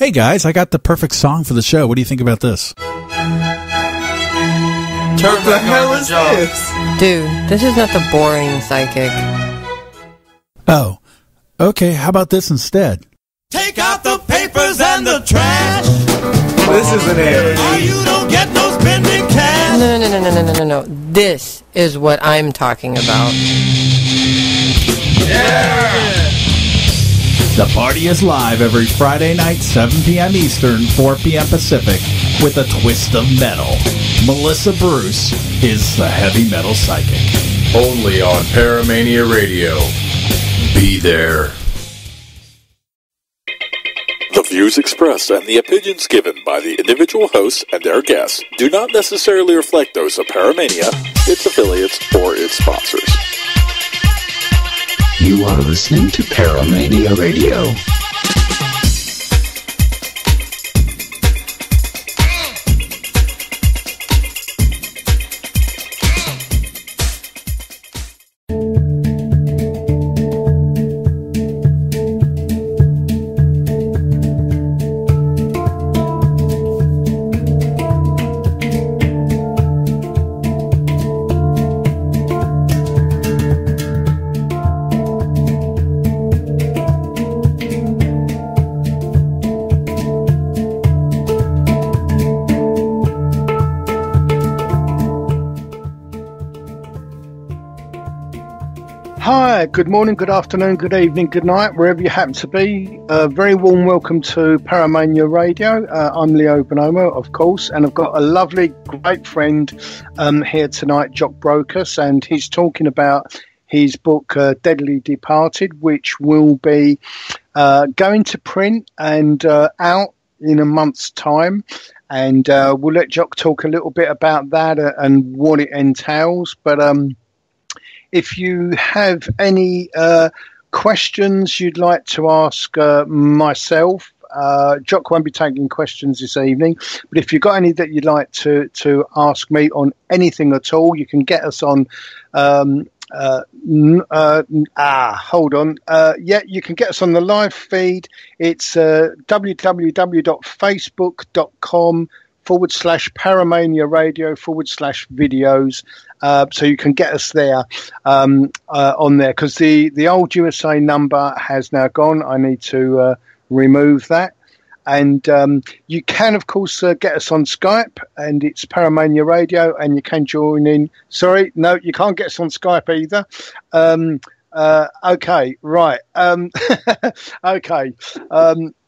Hey guys, I got the perfect song for the show. What do you think about this? What the hell is this? Dude, this is not the boring psychic. Oh, okay, how about this instead? Take out the papers and the trash. This isn't it. Or you don't get no spending cash. No. This is what I'm talking about. Yeah! The party is live every Friday night, 7 p.m. Eastern, 4 p.m. Pacific, with a twist of metal. Melissa Bruce is the heavy metal psychic. Only on Paramania Radio. Be there. The views expressed and the opinions given by the individual hosts and their guests do not necessarily reflect those of Paramania, its affiliates, or its sponsors. You are listening to Paramania Radio. Hi, good morning, good afternoon, good evening, good night, wherever you happen to be. Very warm welcome to Paramania Radio. I'm Leo Bonomo, of course, and I've got a lovely, great friend here tonight, Jock Brocas, and he's talking about his book, Deadly Departed, which will be going to print and out in a month's time. And we'll let Jock talk a little bit about that and what it entails. But if you have any questions you'd like to ask myself, Jock won't be taking questions this evening, but if you've got any that you'd like to ask me on anything at all, you can get us on hold on. You can get us on the live feed. It's www.facebook.com/Paramania Radio /videos. So you can get us there on there, because the old USA number has now gone. I need to remove that. And you can, of course, get us on Skype, and it's Paramania Radio, and you can join in. Sorry, no, you can't get us on Skype either. Okay, right. Okay.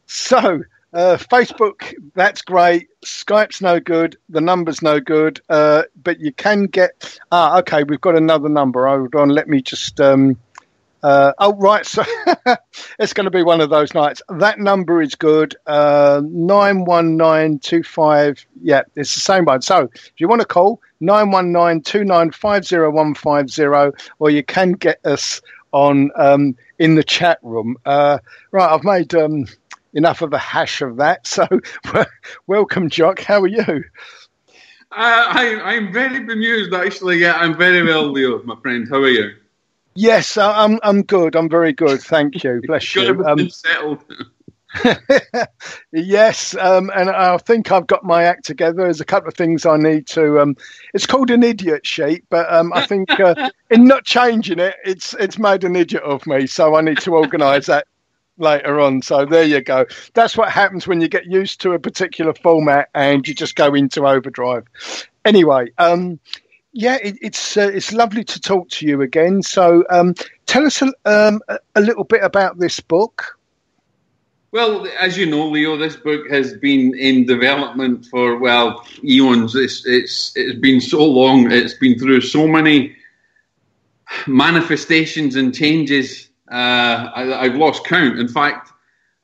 So Facebook, that's great. Skype's no good. The number's no good. But you can get... okay, we've got another number. Hold on, let me just... oh, right, so it's going to be one of those nights. That number is good, 91925, yeah, it's the same one. So if you want to call, 919-2950150, or you can get us on in the chat room. Right, I've made enough of a hash of that, so welcome, Jock. How are you? I'm very bemused, actually. Yeah, I'm very well, Leo, my friend. How are you? Yes, I'm good. I'm very good. Thank you. Bless you. Settled. Yes, and I think I've got my act together. There's a couple of things I need to. It's called an idiot sheet, but I think in not changing it, it's made an idiot of me. So I need to organise that later on. So there you go. That's what happens when you get used to a particular format and you just go into overdrive. Anyway. Yeah, it's lovely to talk to you again. So tell us a little bit about this book. Well, as you know, Leo, this book has been in development for, eons. It's been so long. It's been through so many manifestations and changes. I've lost count. In fact,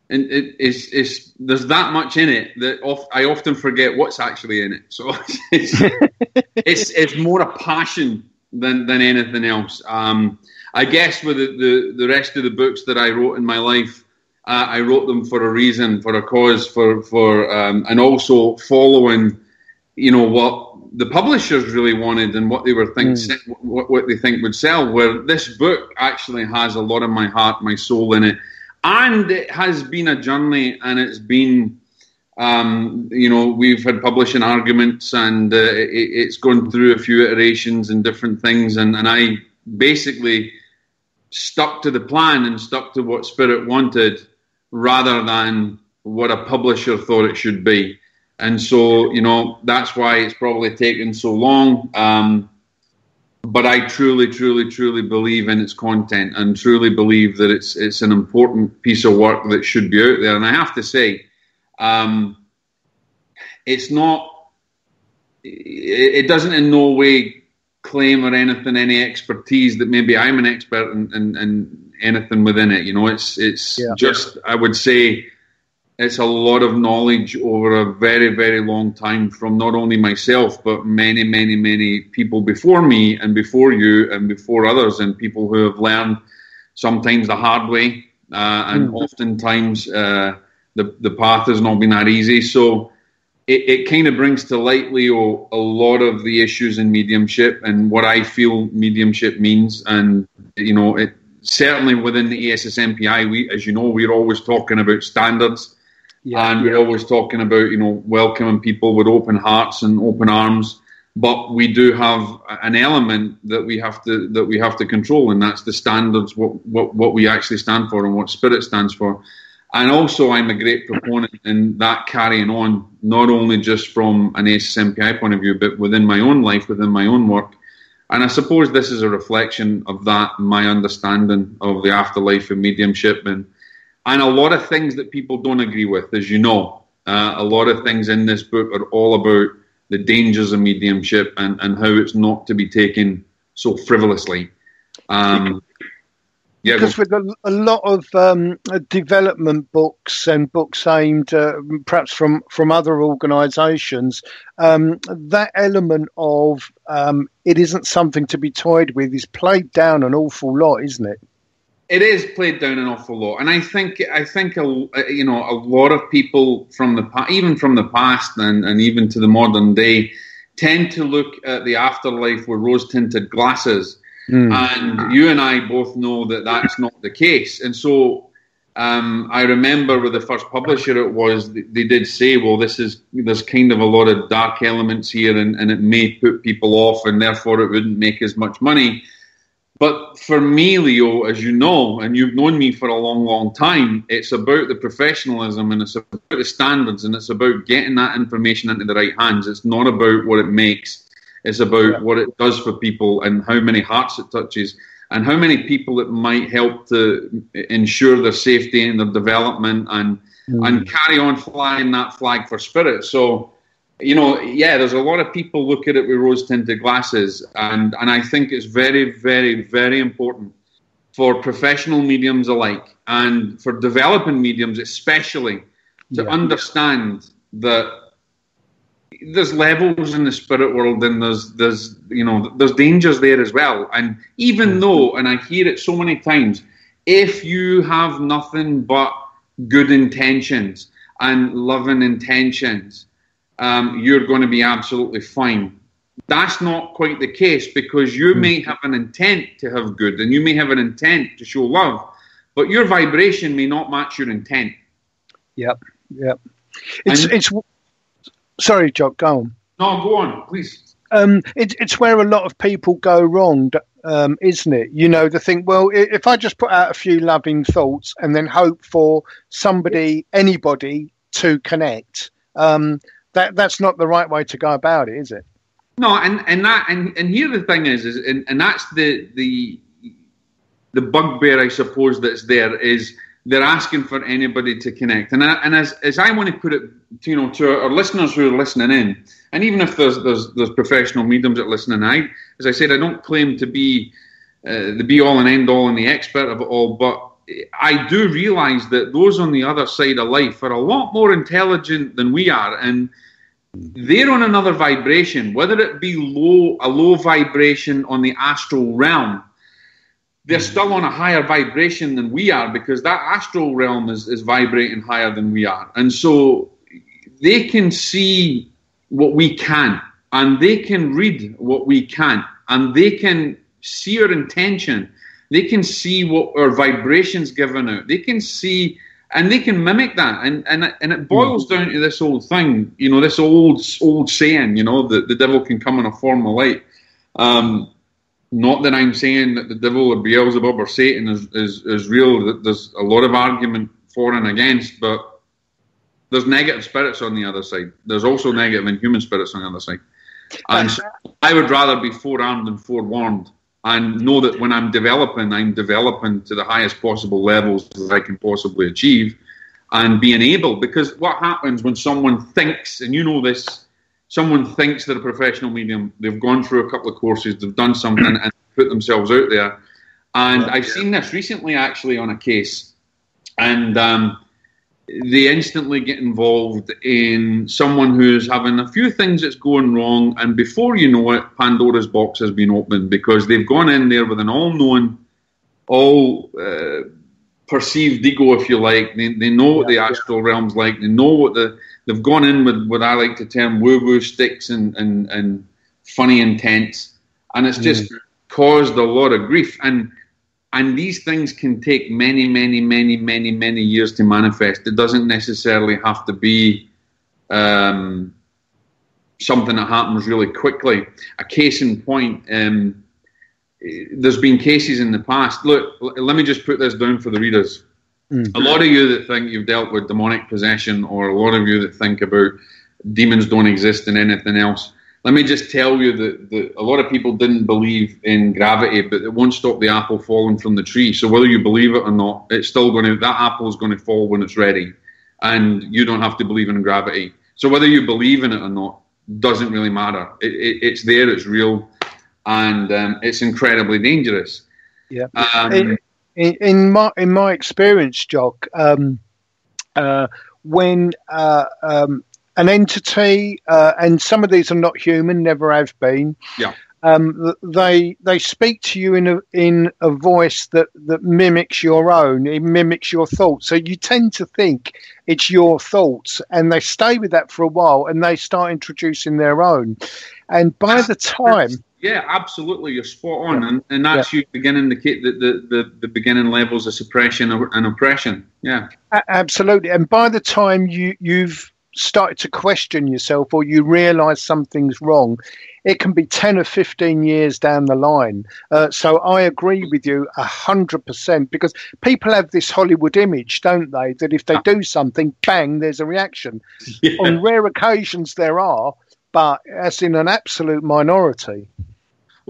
there's that much in it that I often forget what's actually in it. So it's more a passion than anything else. I guess with the rest of the books that I wrote in my life, I wrote them for a reason, for a cause, for and also following, what the publishers really wanted and what they were what they think would sell. Where this book actually has a lot of my heart, my soul in it. And it has been a journey, and it's been We've had publishing arguments, and it's gone through a few iterations and different things, and I basically stuck to the plan and stuck to what Spirit wanted rather than what a publisher thought it should be. And so, that's why it's probably taken so long. But I truly, truly, truly believe in its content and truly believe that it's an important piece of work that should be out there. And I have to say, it doesn't in no way claim or any expertise that maybe I'm an expert in anything within it. It's just, I would say, it's a lot of knowledge over a very, very long time from not only myself, but many, many, many people before me and before you and before others, and people who have learned sometimes the hard way, and oftentimes the path has not been that easy. So it kind of brings to light, Leo, a lot of the issues in mediumship and what I feel mediumship means. And, it certainly within the ASSMPI, as you know, we're always talking about standards. And we're always talking about, welcoming people with open hearts and open arms. But we do have an element that we have to control, and that's the standards, what we actually stand for and what Spirit stands for. And also, I'm a great proponent in that carrying on, not only just from an ASSMPI point of view, but within my own life, within my own work. And I suppose this is a reflection of that, my understanding of the afterlife and mediumship, and a lot of things that people don't agree with, as you know. A lot of things in this book are all about the dangers of mediumship and how it's not to be taken so frivolously. Because with a lot of development books and books aimed perhaps from other organisations, that element of it isn't something to be toyed with is played down an awful lot, isn't it? It is played down an awful lot, and I think a lot of people even from the past and even to the modern day tend to look at the afterlife with rose-tinted glasses, and you and I both know that that's not the case. And so I remember with the first publisher, they did say, well, there's kind of a lot of dark elements here, and it may put people off, and therefore it wouldn't make as much money. But for me, Leo, as you know, and you've known me for a long, long time, it's about the professionalism and it's about the standards and it's about getting that information into the right hands. It's not about what it makes. It's about what it does for people and how many hearts it touches and how many people it might help to ensure their safety and their development and carry on flying that flag for Spirit. So, there's a lot of people look at it with rose-tinted glasses, and I think it's very, very, very important for professional mediums alike and for developing mediums especially to understand that there's levels in the spirit world and there's dangers there as well. And even though, and I hear it so many times, if you have nothing but good intentions and loving intentions, you're going to be absolutely fine. That's not quite the case, because you may have an intent to have good and you may have an intent to show love, but your vibration may not match your intent. Yep. It's sorry, Jock, go on. No, go on, please. It's where a lot of people go wrong, isn't it? They think, well, if I just put out a few loving thoughts and then hope for anybody to connect, that's not the right way to go about it, is it? No, and here the thing is that's the bugbear, I suppose, that's there, is they're asking for anybody to connect. And as I want to put it, to our listeners who are listening in, and even if there's professional mediums that are listening, as I said, I don't claim to be the be all and end all and the expert of it all, but I do realise that those on the other side of life are a lot more intelligent than we are, and they're on another vibration, whether it be a low vibration on the astral realm. They're still on a higher vibration than we are, because that astral realm is vibrating higher than we are. And so they can see what we can, and they can read what we can't, and they can see our intention. They can see what our vibration's given out. They can see And they can mimic that, and it boils down to this old thing, this old saying, that the devil can come in a form of light. Not that I'm saying that the devil or Beelzebub or Satan is real. There's a lot of argument for and against, but there's negative spirits on the other side. There's also negative and human spirits on the other side. And so I would rather be forearmed than forewarned, and know that when I'm developing to the highest possible levels that I can possibly achieve, and being able, because what happens when someone thinks, and you know this, someone thinks they're a professional medium, they've gone through a couple of courses, they've done something and put themselves out there. And I've seen this recently actually on a case, and they instantly get involved in someone who's having a few things that's going wrong, and before you know it, Pandora's box has been opened, because they've gone in there with an all-knowing, perceived ego, if you like. They know what the astral realm's like. They know what they've gone in with what I like to term woo-woo sticks and funny intents, and it's just caused a lot of grief. And these things can take many years to manifest. It doesn't necessarily have to be something that happens really quickly. A case in point, there's been cases in the past. Look, let me just put this down for the readers. A lot of you that think you've dealt with demonic possession, or a lot of you that think about demons don't exist and anything else, let me just tell you that a lot of people didn't believe in gravity, but it won't stop the apple falling from the tree. So whether you believe it or not, it's still that apple is going to fall when it's ready, and you don't have to believe in gravity. So whether you believe in it or not doesn't really matter. It's there, it's real, and it's incredibly dangerous. Yeah. In my experience, Jock, when an entity, and some of these are not human, never have been. Yeah. They speak to you in a voice that mimics your own. It mimics your thoughts. So you tend to think it's your thoughts, and they stay with that for a while, and they start introducing their own. And by the time, yeah, absolutely, you're spot on, and that's you beginning the beginning levels of suppression and oppression. Yeah, absolutely. And by the time you've started to question yourself, or you realise something's wrong, it can be 10 or 15 years down the line. So I agree with you 100%, because people have this Hollywood image, don't they, that if they do something, bang, there's a reaction. Yeah. On rare occasions there are, but as in an absolute minority.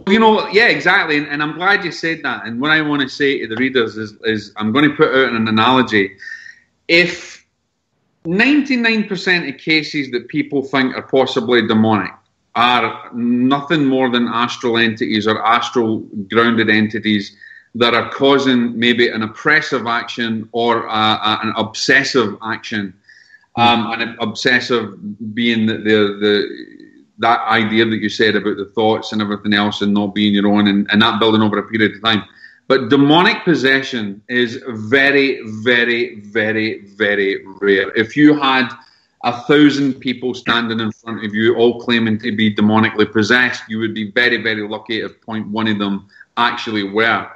Well, yeah, exactly. And I'm glad you said that. And what I want to say to the readers is I'm going to put out an analogy. If 99% of cases that people think are possibly demonic are nothing more than astral entities or astral grounded entities that are causing maybe an oppressive action or an obsessive action, an obsessive being that idea that you said about the thoughts and everything else and not being your own, and that building over a period of time. But demonic possession is very, very, very, very rare. If you had 1,000 people standing in front of you all claiming to be demonically possessed, you would be very, very lucky if 0.1 of them actually were.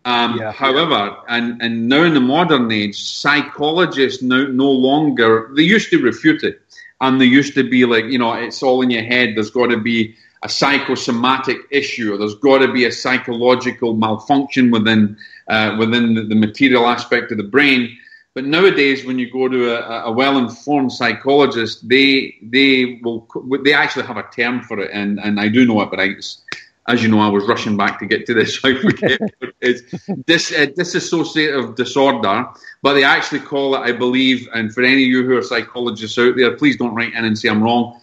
However, and now in the modern age, psychologists no longer, they used to refute it. And they used to be like, it's all in your head. There's got to be a psychosomatic issue, or there's got to be a psychological malfunction within the material aspect of the brain. But nowadays, when you go to a well-informed psychologist, they actually have a term for it, and I do know it, but as you know, I was rushing back to get to this, so I forget. It's dissociative disorder, but they actually call it, I believe, and for any of you who are psychologists out there, please don't write in and say I'm wrong.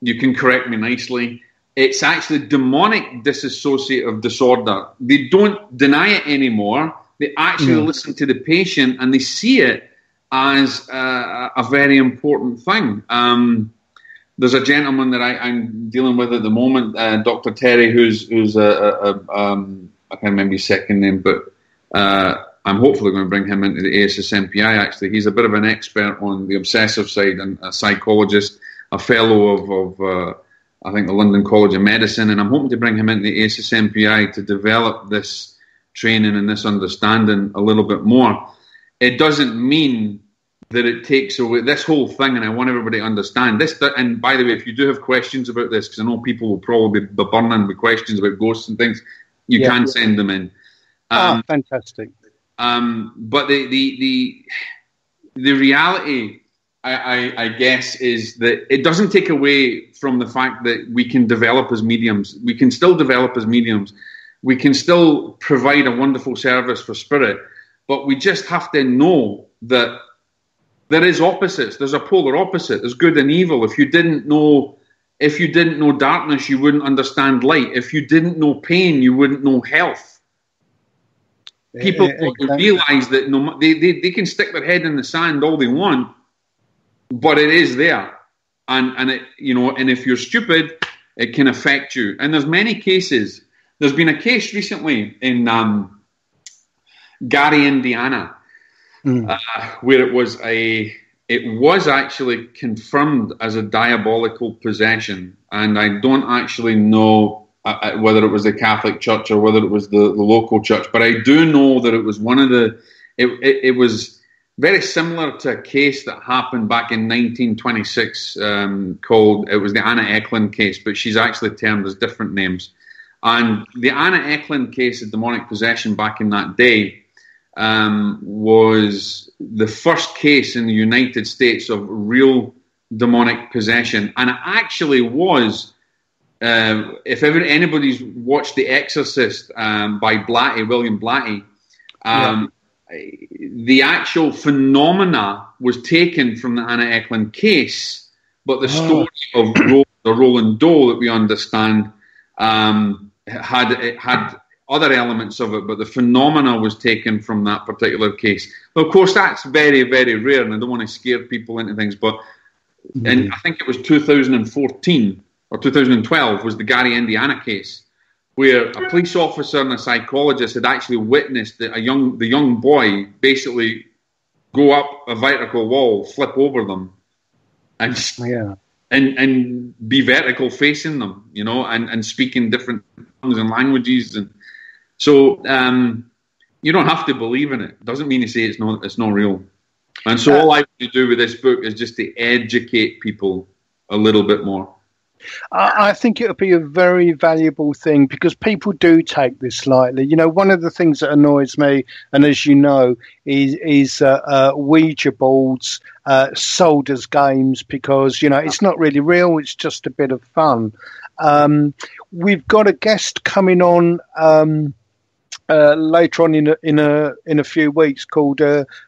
You can correct me nicely. It's actually demonic dissociative disorder. They don't deny it anymore. They actually listen to the patient, and they see it as a very important thing. There's a gentleman that I'm dealing with at the moment, Dr. Terry, who's I can't remember his second name, but I'm hopefully going to bring him into the ASSMPI, actually. He's a bit of an expert on the obsessive side and a psychologist, a fellow of I think, the London College of Medicine, and I'm hoping to bring him into the ASSMPI to develop this training and this understanding a little bit more. it doesn't mean that it takes away this whole thing. And I want everybody to understand this. And by the way, if you do have questions about this, because I know people will probably be burning with questions about ghosts and things, you can send them in. Fantastic. But the reality, I guess, is that it doesn't take away from the fact that we can develop as mediums. We can still develop as mediums. We can still provide a wonderful service for spirit, but we just have to know that there is opposites. There's a polar opposite. There's good and evil. If you didn't know darkness, you wouldn't understand light. If you didn't know pain, you wouldn't know health. People don't realize that they can stick their head in the sand all they want, but it is there, and it, and if you're stupid, it can affect you. And there's many cases. There's been a case recently in Gary, Indiana, where it was actually confirmed as a diabolical possession, and I don't actually know whether it was the Catholic Church or whether it was the local church, but I do know that it was one of the. It was very similar to a case that happened back in 1926 called. It was the Anna Eklund case, but she's actually termed as different names. And the Anna Eklund case of demonic possession back in that day was the first case in the United States of real demonic possession. And it actually was, if anybody's watched The Exorcist by Blatty, William Blatty, the actual phenomena was taken from the Anna Eklund case, but the story of Roland Doe that we understand had other elements of it, but the phenomena was taken from that particular case. Well, of course, that's very, very rare, and I don't want to scare people into things, but and I think it was 2014 or 2012 was the Gary, Indiana case, where a police officer and a psychologist had actually witnessed the young boy basically go up a vertical wall, flip over them, and be vertical facing them, and speak in different tongues and languages. And so you don't have to believe in it. It doesn't mean to say it's not real. And so all I want to do with this book is just to educate people a little bit more. I think it would be a very valuable thing because people do take this lightly. One of the things that annoys me, and as you know, is Ouija boards, sold as games because, it's not really real. It's just a bit of fun. We've got a guest coming on later on in a few weeks called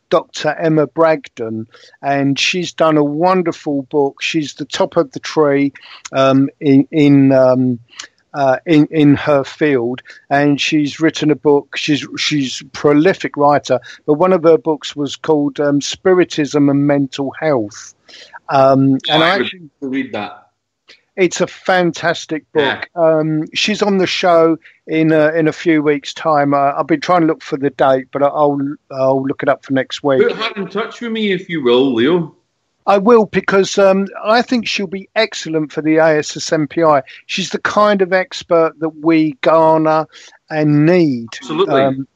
Dr. Emma Bragdon, and she's done a wonderful book. She's the top of the tree in her field, and she's written a book. She's a prolific writer, but one of her books was called Spiritism and Mental Health. And I actually read that. It's a fantastic book. Yeah. She's on the show in a few weeks' time. I've been trying to look for the date, but I'll look it up for next week. Put her in touch with me if you will, Leo. I will, because I think she'll be excellent for the ASSMPI. She's the kind of expert that we garner and need. Absolutely.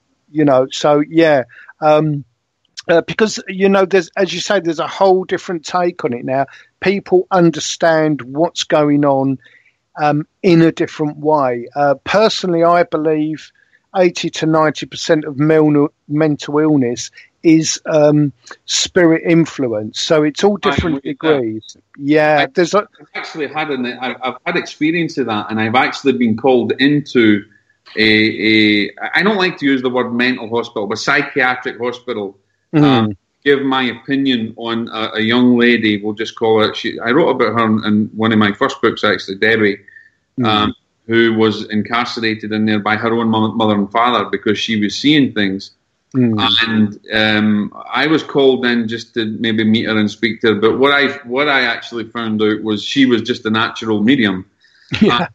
So yeah. Because, there's, as you say, there's a whole different take on it now. People understand what's going on in a different way. Personally, I believe 80 to 90% of mental illness is spirit influence. So it's all different degrees. Yeah. I've actually I've had experience of that, and I've actually been called into I don't like to use the word mental hospital, but psychiatric hospital. Give my opinion on a young lady, we'll just call her. I wrote about her in one of my first books, actually, Debbie, who was incarcerated in there by her own mother and father because she was seeing things. And I was called in just to maybe meet her and speak to her. But what I actually found out was she was just a natural medium. Yeah.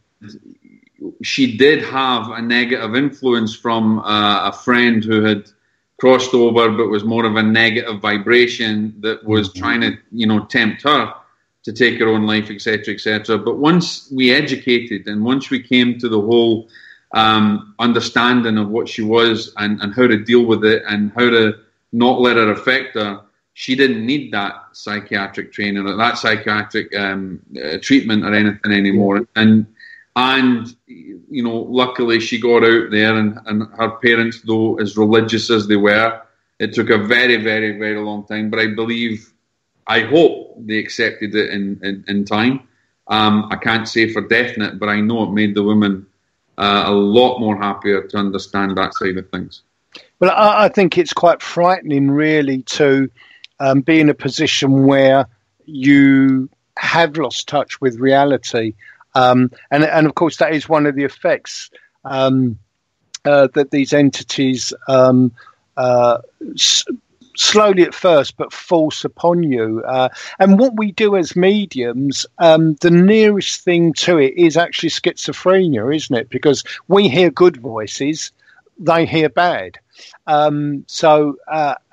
She did have a negative influence from a friend who had crossed over, but was more of a negative vibration that was trying to, tempt her to take her own life, etc., etc. But once we educated and once we came to the whole understanding of what she was and how to deal with it and how to not let it affect her. She didn't need that psychiatric training or that psychiatric treatment or anything anymore. And you know, luckily she got out there, and her parents, though as religious as they were, it took a very, very, very long time. But I hope they accepted it in time. I can't say for definite, but I know it made the woman a lot more happier to understand that side of things. Well, I think it's quite frightening, really, to be in a position where you have lost touch with reality. And of course, that is one of the effects that these entities slowly at first, but force upon you. And what we do as mediums, the nearest thing to it is actually schizophrenia, isn't it? Because we hear good voices, they hear bad. So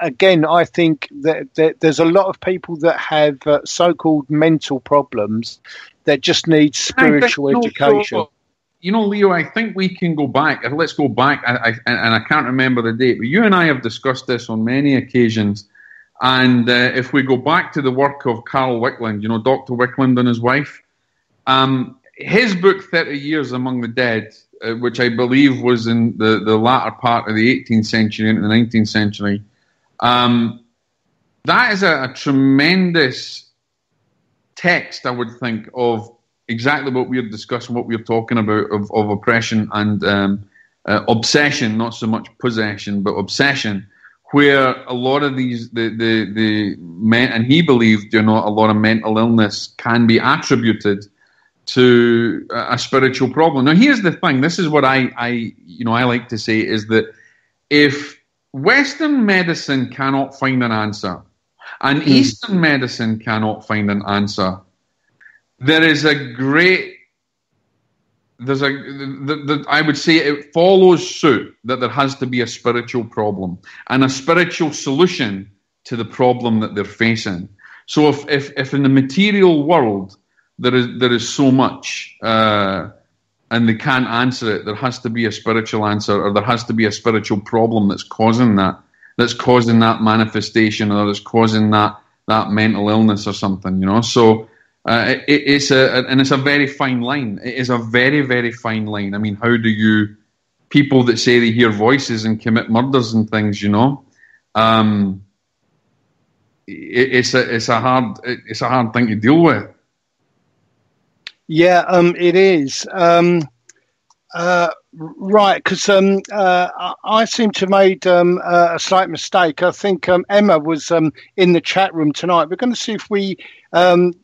again, I think that there's a lot of people that have so-called mental problems that just need spiritual education. You know, Leo, I think we can go back. Let's go back. And I can't remember the date, but you and I have discussed this on many occasions. And if we go back to the work of Carl Wickland, you know, Dr. Wickland and his wife, his book, 30 Years Among the Dead, which I believe was in the latter part of the 18th century into the 19th century, that is a tremendous text, I would think, of exactly what we're discussing, what we're talking about, of oppression and obsession, not so much possession, but obsession, where a lot of these, the men, and he believed, you know, a lot of mental illness can be attributed to a spiritual problem. Now, here's the thing. This is what I like to say, is that if Western medicine cannot find an answer, and Eastern medicine cannot find an answer, there is a great, I would say it follows suit that there has to be a spiritual problem and a spiritual solution to the problem that they're facing. So if in the material world there is so much and they can't answer it, there has to be a spiritual answer, or there has to be a spiritual problem that's causing that manifestation, or that's causing that mental illness or something, you know. So it's a very fine line. It is a very, very fine line. I mean, how do you, people that say they hear voices and commit murders and things, you know, it's a hard thing to deal with. Yeah, it is. Right, because I seem to have made a slight mistake. I think Emma was in the chat room tonight. We're going to see if we can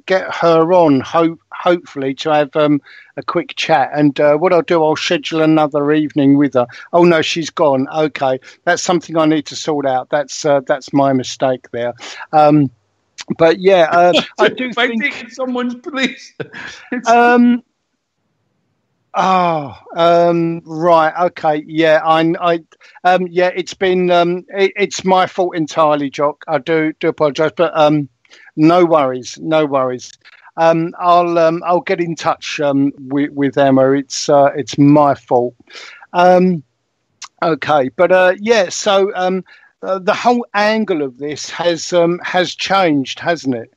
get her on, hopefully, to have a quick chat. And what I'll do, I'll schedule another evening with her. Oh, no, she's gone. Okay, that's something I need to sort out. That's my mistake there. But yeah, I do think taking someone's place. Right. Okay. Yeah. Yeah. It's been. It's my fault entirely, Jock. I do apologise, but no worries. No worries. I'll get in touch with Emma. It's my fault. Okay. But yeah. So the whole angle of this has changed, hasn't it?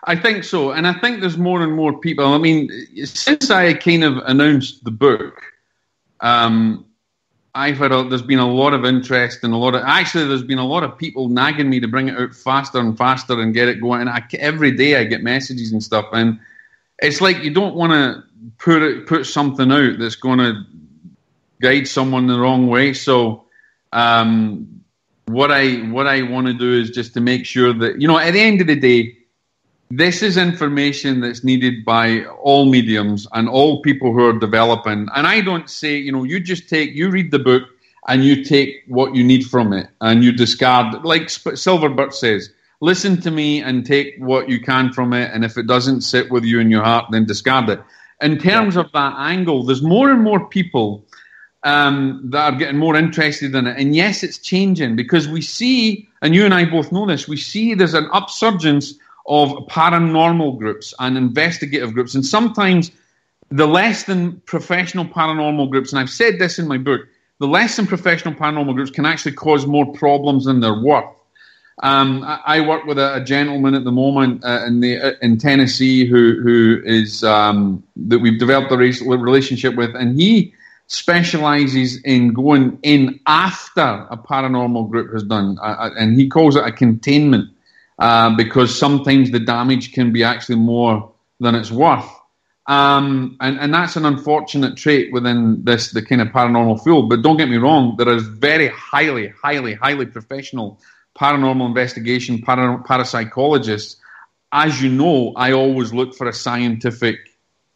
I think so, and I think there's more and more people. I mean, since I kind of announced the book, there's been a lot of interest and there's been a lot of people nagging me to bring it out faster and faster and get it going. And every day I get messages and stuff, and it's like you don't want to put something out that's going to guide someone the wrong way. So what I want to do is just to make sure that, you know, at the end of the day, this is information that's needed by all mediums and all people who are developing. And I don't say, you know, you read the book and you take what you need from it and you discard, like Silverbert says, listen to me and take what you can from it. And if it doesn't sit with you in your heart, then discard it. In terms of that angle, there's more and more people that are getting more interested in it. And yes, it's changing because we see, and you and I both know this, we see there's an upsurgence of paranormal groups and investigative groups, and sometimes the less than professional paranormal groups, and I've said this in my book, the less than professional paranormal groups can actually cause more problems than they're worth. I work with a gentleman at the moment in Tennessee who is that we've developed a relationship with, and he specializes in going in after a paranormal group has done, and he calls it a containment because sometimes the damage can be actually more than it's worth. And that's an unfortunate trait within the kind of paranormal field. But don't get me wrong, there is very highly professional paranormal investigation, parapsychologists. As you know, I always look for a scientific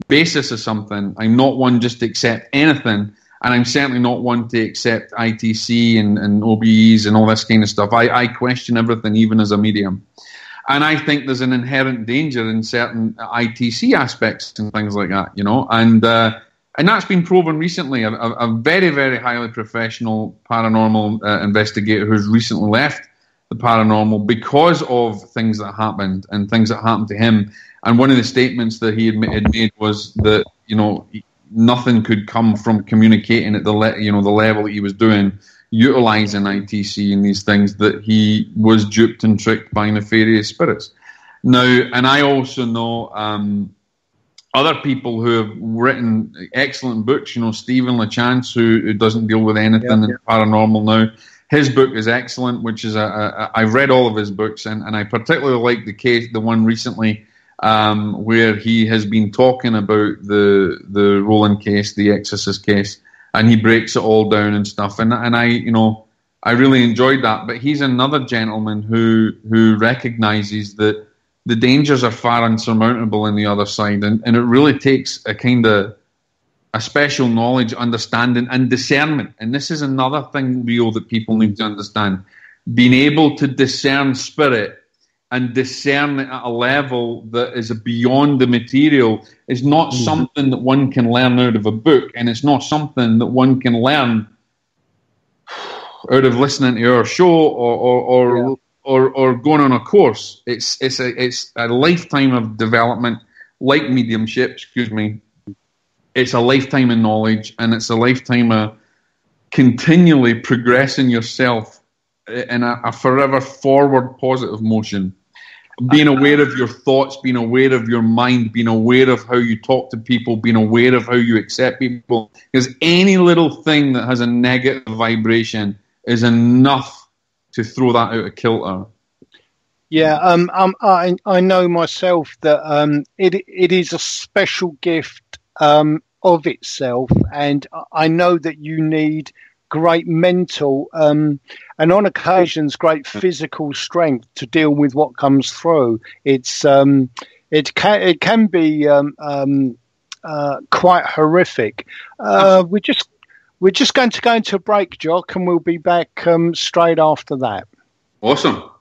basis of something. I'm not one just to accept anything, and I'm certainly not one to accept ITC and OBEs and all this kind of stuff. I question everything, even as a medium. And I think there's an inherent danger in certain ITC aspects and things like that, and that's been proven recently. A very highly professional paranormal investigator who's recently left the paranormal because of things that happened and things that happened to him. And one of the statements that he had made was that nothing could come from communicating at the level that he was doing, utilizing ITC and these things, that he was duped and tricked by nefarious spirits. Now, and I also know other people who have written excellent books. Stephen LeChance, who doesn't deal with anything in paranormal now. His book is excellent, which is I've read all of his books, and I particularly like the one recently where he has been talking about the Roland case, the Exorcist case, and he breaks it all down and stuff. And I really enjoyed that. But he's another gentleman who recognizes that the dangers are far unsurmountable on the other side, and it really takes a kind of a special knowledge, understanding, and discernment. And this is another thing, Leo, that people need to understand. Being able to discern spirit and discern it at a level that is beyond the material is not something that one can learn out of a book, and it's not something that one can learn out of listening to our show or going on a course. It's a lifetime of development, like mediumship, excuse me. It's a lifetime of knowledge, and it's a lifetime of continually progressing yourself in a forever forward positive motion. Being aware of your thoughts, being aware of your mind, being aware of how you talk to people, being aware of how you accept people. Because any little thing that has a negative vibration is enough to throw that out of kilter. Yeah, I know myself that it is a special gift of itself, and I know that you need great mental and on occasions great physical strength to deal with what comes through. It can be quite horrific. We're just going to go into a break, Jock, and we'll be back straight after that. Awesome.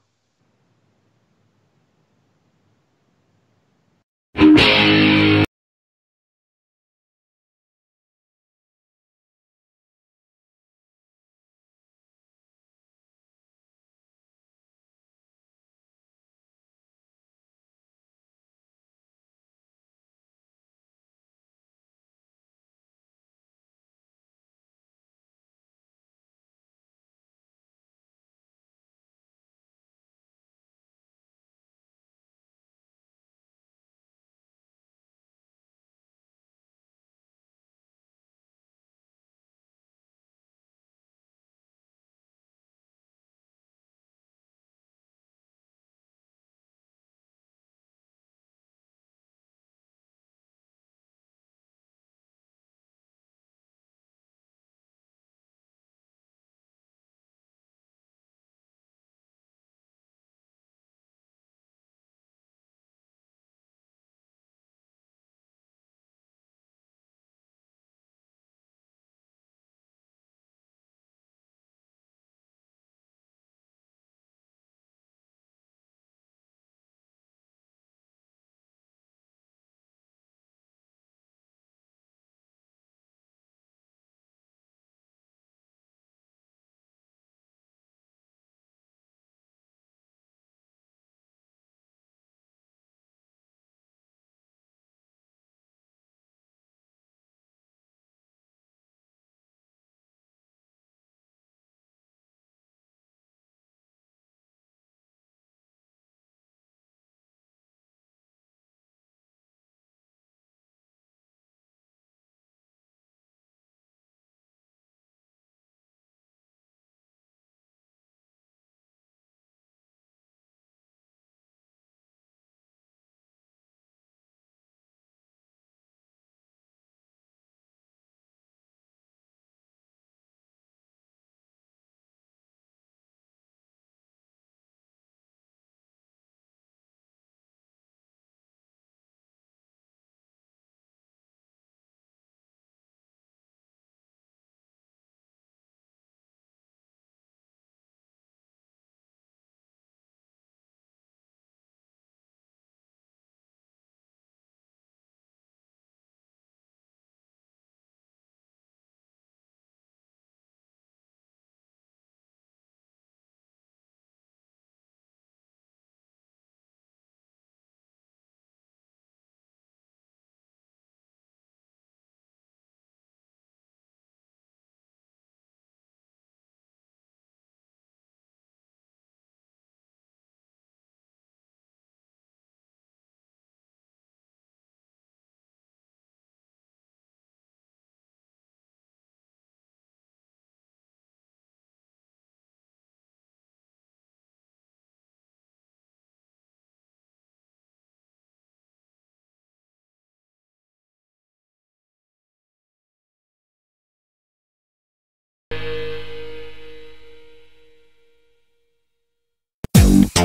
Do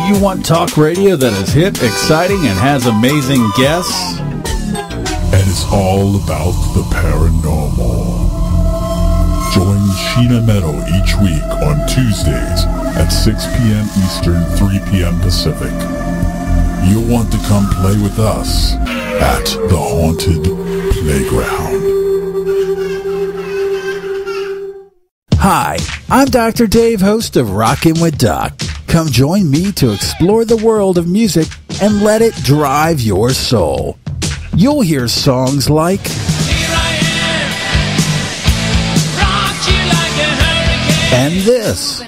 you want talk radio that is hip, exciting, and has amazing guests? And it's all about the paranormal. Join Sheena Meadow each week on Tuesdays at 6 p.m. Eastern, 3 p.m. Pacific. You'll want to come play with us at the Haunted Playground. Hi, I'm Dr. Dave, host of Rockin' with Doc. Come join me to explore the world of music and let it drive your soul. You'll hear songs like and this.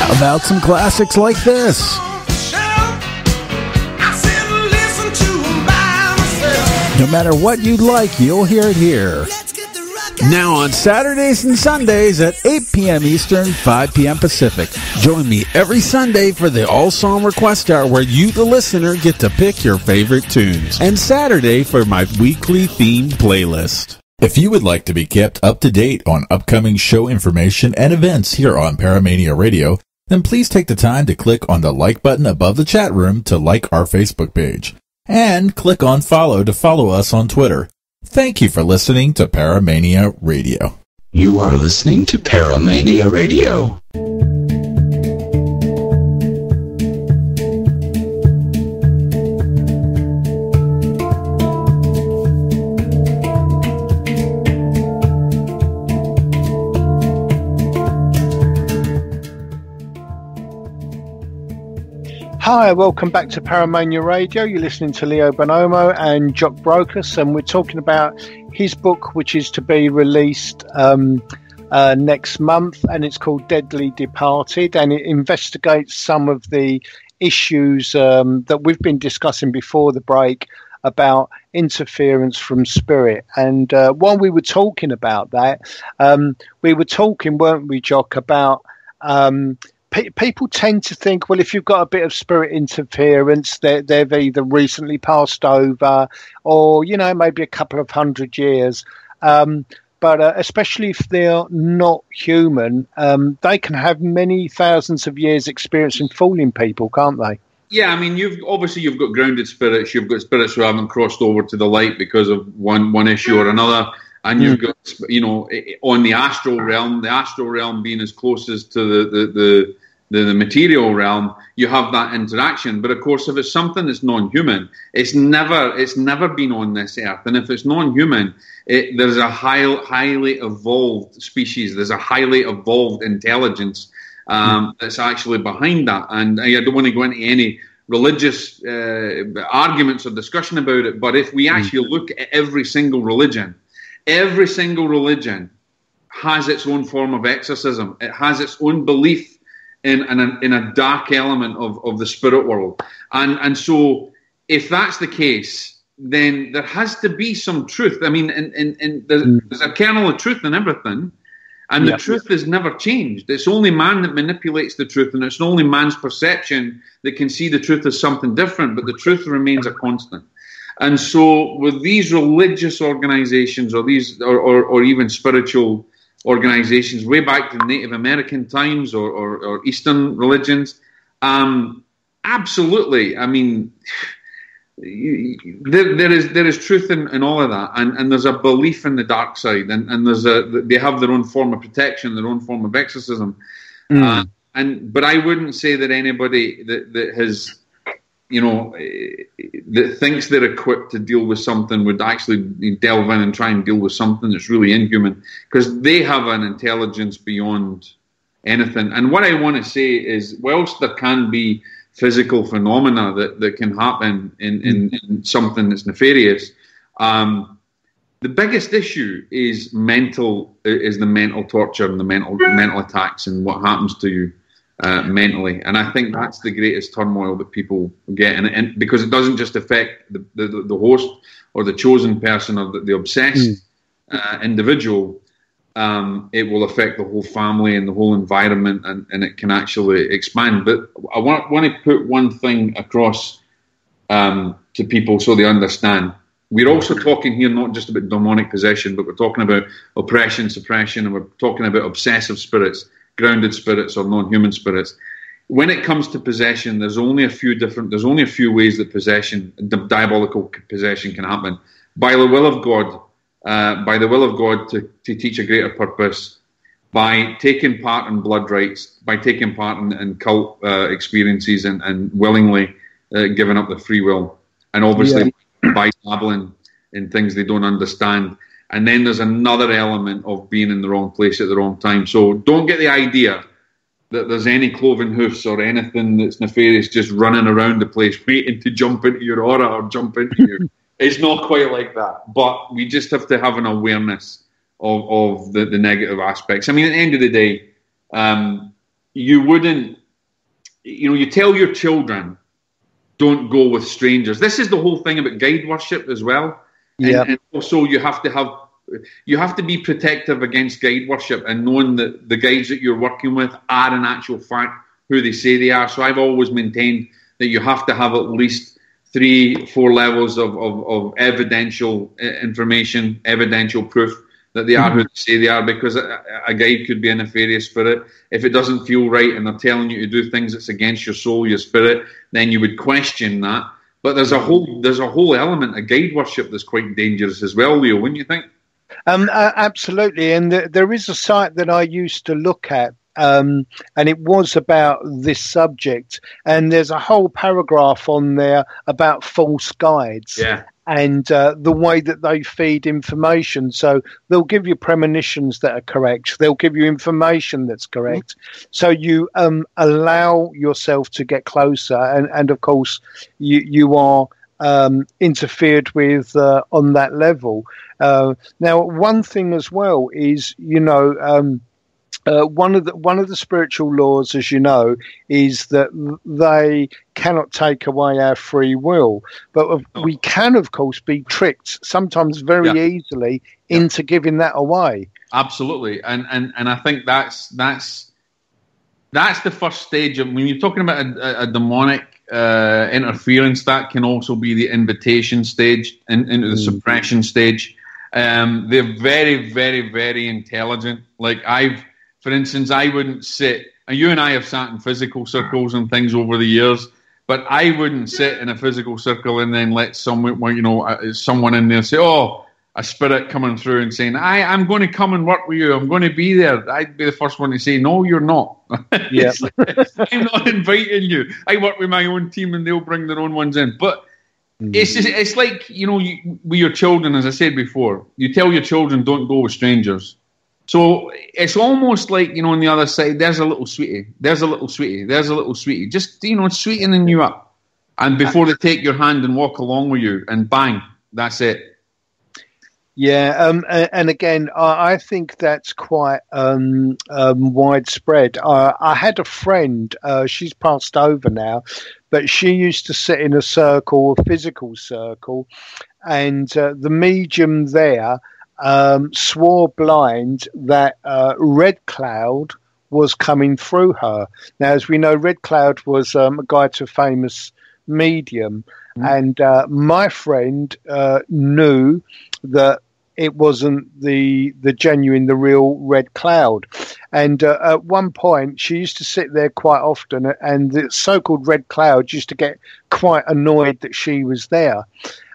How about some classics like this? No matter what you'd like, you'll hear it here. Now on Saturdays and Sundays at 8 p.m. Eastern, 5 p.m. Pacific. Join me every Sunday for the All Song Request Hour, where you, the listener, get to pick your favorite tunes. And Saturday for my weekly themed playlist. If you would like to be kept up to date on upcoming show information and events here on Paramania Radio, then please take the time to click on the like button above the chat room to like our Facebook page. And click on follow to follow us on Twitter. Thank you for listening to Paramania Radio. You are listening to Paramania Radio. Hi, welcome back to Paramania Radio. You're listening to Leo Bonomo and Jock Brocas, and we're talking about his book, which is to be released next month, and it's called Deadly Departed, and it investigates some of the issues that we've been discussing before the break about interference from spirit. And while we were talking about that, we were talking, weren't we, Jock, about people tend to think, well, if you've got a bit of spirit interference, they've either recently passed over or, you know, maybe a couple of 100 years. But especially if they're not human, they can have many thousands of years experience in fooling people, can't they? Yeah, I mean, you've got grounded spirits, you've got spirits who haven't crossed over to the light because of one issue or another. And you've got, you know, on the astral realm being as closest to the material realm, you have that interaction. But of course, if it's something that's non-human, it's never been on this earth. And if it's non-human, there's a highly evolved species. There's a highly evolved intelligence that's actually behind that. And I don't want to go into any religious arguments or discussion about it. But if we actually look at every single religion has its own form of exorcism. It has its own belief in a dark element of the spirit world. And so if that's the case, then there has to be some truth. I mean, there's a kernel of truth in everything, and the truth has never changed. It's only man that manipulates the truth, and it's only man's perception that can see the truth as something different, but the truth remains a constant. And so with these religious organizations or even spiritual organizations way back to Native American times or Eastern religions, absolutely. I mean, there is truth in all of that, and there's a belief in the dark side, and they have their own form of protection, their own form of exorcism. But I wouldn't say that anybody that has, you know, that thinks they're equipped to deal with something would actually delve in and try and deal with something that's really inhuman, because they have an intelligence beyond anything. And what I want to say is, whilst there can be physical phenomena that can happen in something that's nefarious, the biggest issue is the mental torture and the mental attacks and what happens to you mentally. And I think that's the greatest turmoil that people get, and because it doesn't just affect the host or the chosen person or the obsessed individual. It will affect the whole family and the whole environment, and it can actually expand. But I want to put one thing across to people so they understand. We're also talking here not just about demonic possession, but we're talking about oppression, suppression, and we're talking about obsessive spirits, grounded spirits, or non-human spirits. When it comes to possession, there's only a few ways that diabolical possession can happen. By the will of God, to teach a greater purpose, by taking part in blood rites, by taking part in cult experiences, and willingly giving up the free will, and obviously by dabbling in things they don't understand. And then there's another element of being in the wrong place at the wrong time. So don't get the idea that there's any cloven hoofs or anything that's nefarious just running around the place waiting to jump into your aura or jump into you. It's not quite like that. But we just have to have an awareness of the negative aspects. I mean, at the end of the day, you tell your children, don't go with strangers. This is the whole thing about guide worship as well. And also you have to be protective against guide worship and knowing that the guides that you're working with are in actual fact who they say they are. So I've always maintained that you have to have at least 3-4 levels of evidential information, evidential proof that they are who they say they are, because a guide could be a nefarious spirit. If it doesn't feel right and they're telling you to do things that's against your soul, your spirit, then you would question that. But there's a whole element of guide worship that's quite dangerous as well, Leo, wouldn't you think? Absolutely. And there is a site that I used to look at, and it was about this subject. And there's a whole paragraph on there about false guides. Yeah. And the way that they feed information. So they'll give you premonitions that are correct. They'll give you information that's correct. So you allow yourself to get closer. And of course, you are interfered with on that level. Now, one thing as well is, one of the spiritual laws, as you know, is that they cannot take away our free will, but we can, of course, be tricked sometimes very easily into giving that away. Absolutely, and I think that's the first stage of when you're talking about a demonic interference. That can also be the invitation stage into the suppression stage. They're very, very, very intelligent. For instance, I wouldn't sit, and you and I have sat in physical circles and things over the years, but I wouldn't sit in a physical circle and then let someone in there say, "Oh, a spirit coming through and saying, I'm going to come and work with you. I'm going to be there." I'd be the first one to say, "No, you're not." Yeah. I'm not inviting you. I work with my own team and they'll bring their own ones in. But it's like, with your children, as I said before, you tell your children don't go with strangers. So it's almost like, on the other side, there's a little sweetie, there's a little sweetie, there's a little sweetie, just, sweetening you up. And before they take your hand and walk along with you, and bang, that's it. Yeah, and again, I think that's quite widespread. I had a friend, she's passed over now, but she used to sit in a physical circle, and the medium there swore blind that Red Cloud was coming through her. Now, as we know, Red Cloud was a guide to a famous medium, and my friend knew that it wasn't the real Red Cloud. And at one point, she used to sit there quite often, and the so-called Red Cloud used to get quite annoyed that she was there.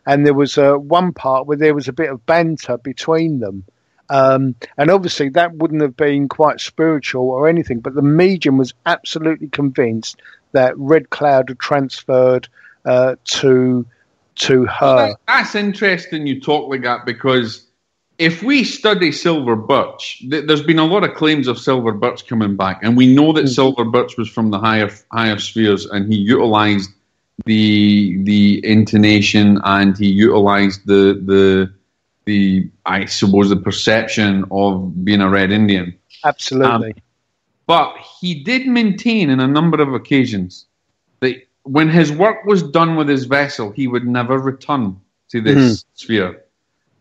And there was one part where there was a bit of banter between them. And obviously that wouldn't have been quite spiritual or anything, but the medium was absolutely convinced that Red Cloud had transferred to her. Well, that's interesting you talk like that, because if we study silver birch, there's been a lot of claims of silver birch coming back, and we know that silver birch was from the higher spheres, and he utilized the intonation, and he utilized the I suppose the perception of being a Red Indian. Absolutely. But he did maintain in a number of occasions that when his work was done with his vessel, he would never return to this sphere.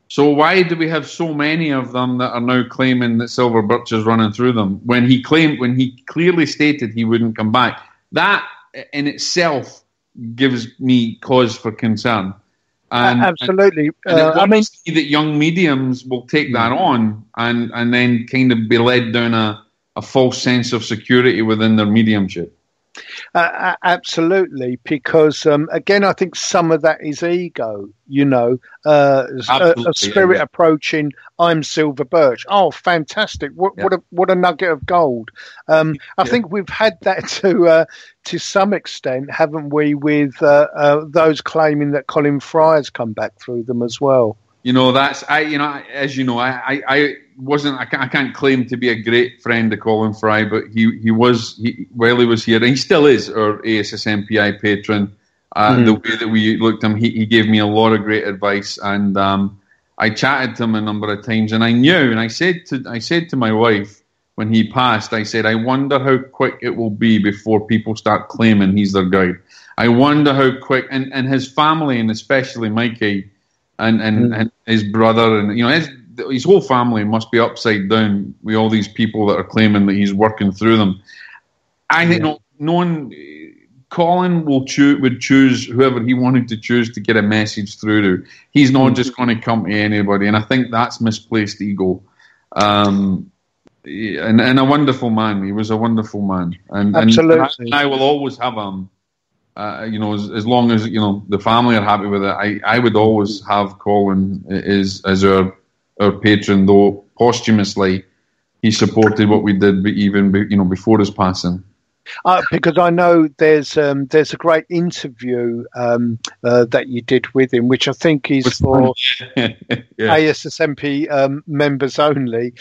So why do we have so many of them that are now claiming that silver birch is running through them when he clearly stated he wouldn't come back? That in itself gives me cause for concern. Absolutely. I mean, see that young mediums will take that on and then kind of be led down a false sense of security within their mediumship. Absolutely, because again, I think some of that is ego. A spirit approaching. I'm Silver Birch. Oh, fantastic! What a nugget of gold. I think we've had that to some extent, haven't we? With those claiming that Colin Fry's come back through them as well. I can't claim to be a great friend of Colin Fry, but he was here, and he still is our ASSMPI patron. The way that we looked at him, he gave me a lot of great advice, and I chatted to him a number of times, and I knew, and I said to my wife when he passed, I said, I wonder how quick it will be before people start claiming he's their guide. I wonder how quick, and his family, and especially Mikey, and his brother, and his whole family must be upside down with all these people that are claiming that he's working through them. I think no one, Colin would choose whoever he wanted to choose to get a message through to. He's not just going to come to anybody, and I think that's misplaced ego. And a wonderful man. He was a wonderful man, and absolutely. And I will always have him. As long as the family are happy with it, I would always have Colin as our patron, though posthumously he supported what we did, even before his passing. Because I know there's a great interview that you did with him, which I think is for ASSMPI members only,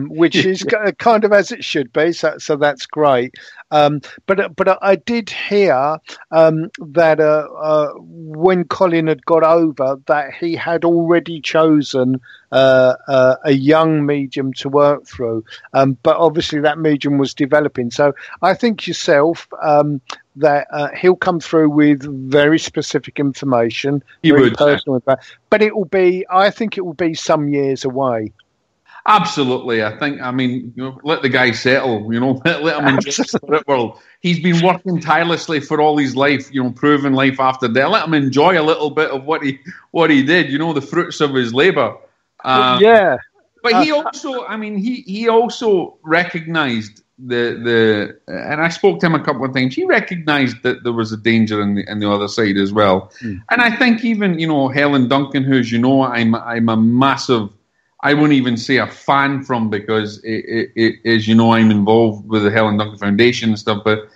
which is kind of as it should be. So that's great. But I did hear that when Colin had got over, that he had already chosen a young medium to work through, but obviously that medium was developing. So I think yourself that he'll come through with very specific information, very personal, but I think it will be some years away. Absolutely, let the guy settle. Let him enjoy the spirit world. He's been working tirelessly for all his life. proving life after death. Let him enjoy a little bit of what he did. The fruits of his labor. But he also, he also recognised the and I spoke to him a couple of times. He recognised that there was a danger in the other side as well. And I think even Helen Duncan, who's I'm a massive, I wouldn't even say a fan from, because as I'm involved with the Helen Duncan Foundation and stuff, but